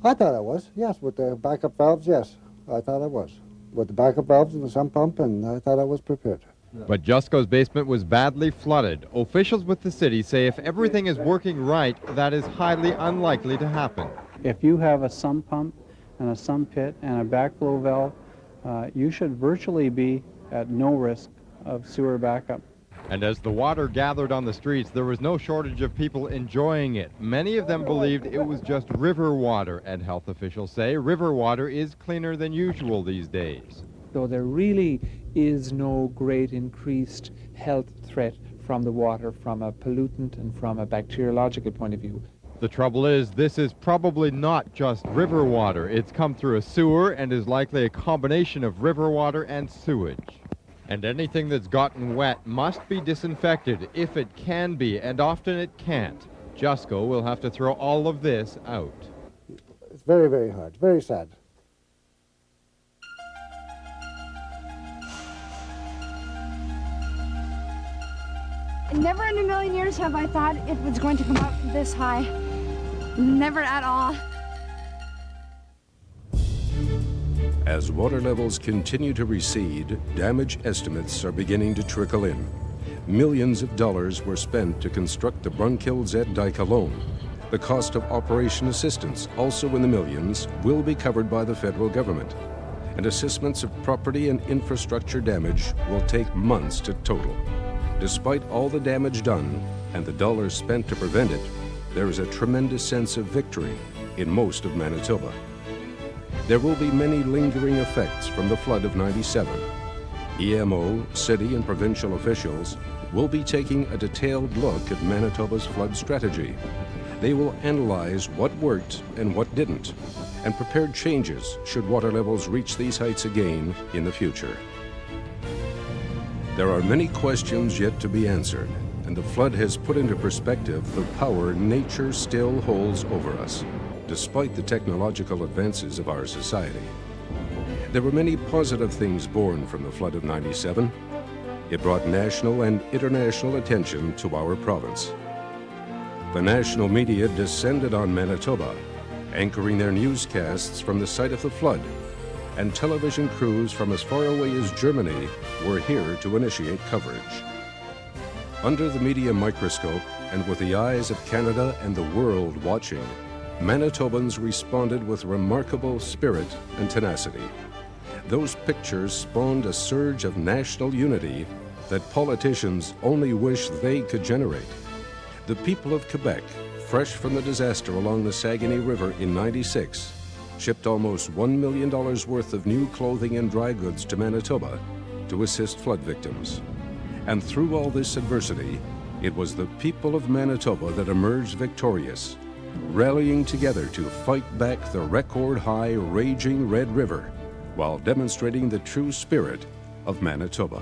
I thought I was, yes. With the backup valves, yes. I thought I was. With the backup valves and the sump pump, and I thought I was prepared. But Jusco's basement was badly flooded. Officials with the city say if everything is working right, that is highly unlikely to happen. If you have a sump pump and a sump pit and a backflow valve, you should virtually be at no risk of sewer backup. And as the water gathered on the streets, there was no shortage of people enjoying it. Many of them believed it was just river water, and health officials say river water is cleaner than usual these days. So there really is no great increased health threat from the water from a pollutant and from a bacteriological point of view. The trouble is, this is probably not just river water. It's come through a sewer and is likely a combination of river water and sewage. And anything that's gotten wet must be disinfected if it can be, and often it can't. Jusco will have to throw all of this out. It's very, very hard, very sad. Never in a million years have I thought it was going to come up this high. Never at all. As water levels continue to recede, damage estimates are beginning to trickle in. Millions of dollars were spent to construct the Brunkilzet dike alone. The cost of operation assistance, also in the millions, will be covered by the federal government. And assessments of property and infrastructure damage will take months to total. Despite all the damage done and the dollars spent to prevent it, there is a tremendous sense of victory in most of Manitoba. There will be many lingering effects from the flood of '97. EMO, city and provincial officials will be taking a detailed look at Manitoba's flood strategy. They will analyze what worked and what didn't, and prepare changes should water levels reach these heights again in the future. There are many questions yet to be answered, and the flood has put into perspective the power nature still holds over us, despite the technological advances of our society. There were many positive things born from the flood of '97. It brought national and international attention to our province. The national media descended on Manitoba, anchoring their newscasts from the site of the flood, and television crews from as far away as Germany were here to initiate coverage. Under the media microscope, and with the eyes of Canada and the world watching, Manitobans responded with remarkable spirit and tenacity. Those pictures spawned a surge of national unity that politicians only wish they could generate. The people of Quebec, fresh from the disaster along the Saguenay River in '96, shipped almost $1 million worth of new clothing and dry goods to Manitoba to assist flood victims. And through all this adversity, it was the people of Manitoba that emerged victorious, rallying together to fight back the record-high raging Red River while demonstrating the true spirit of Manitoba.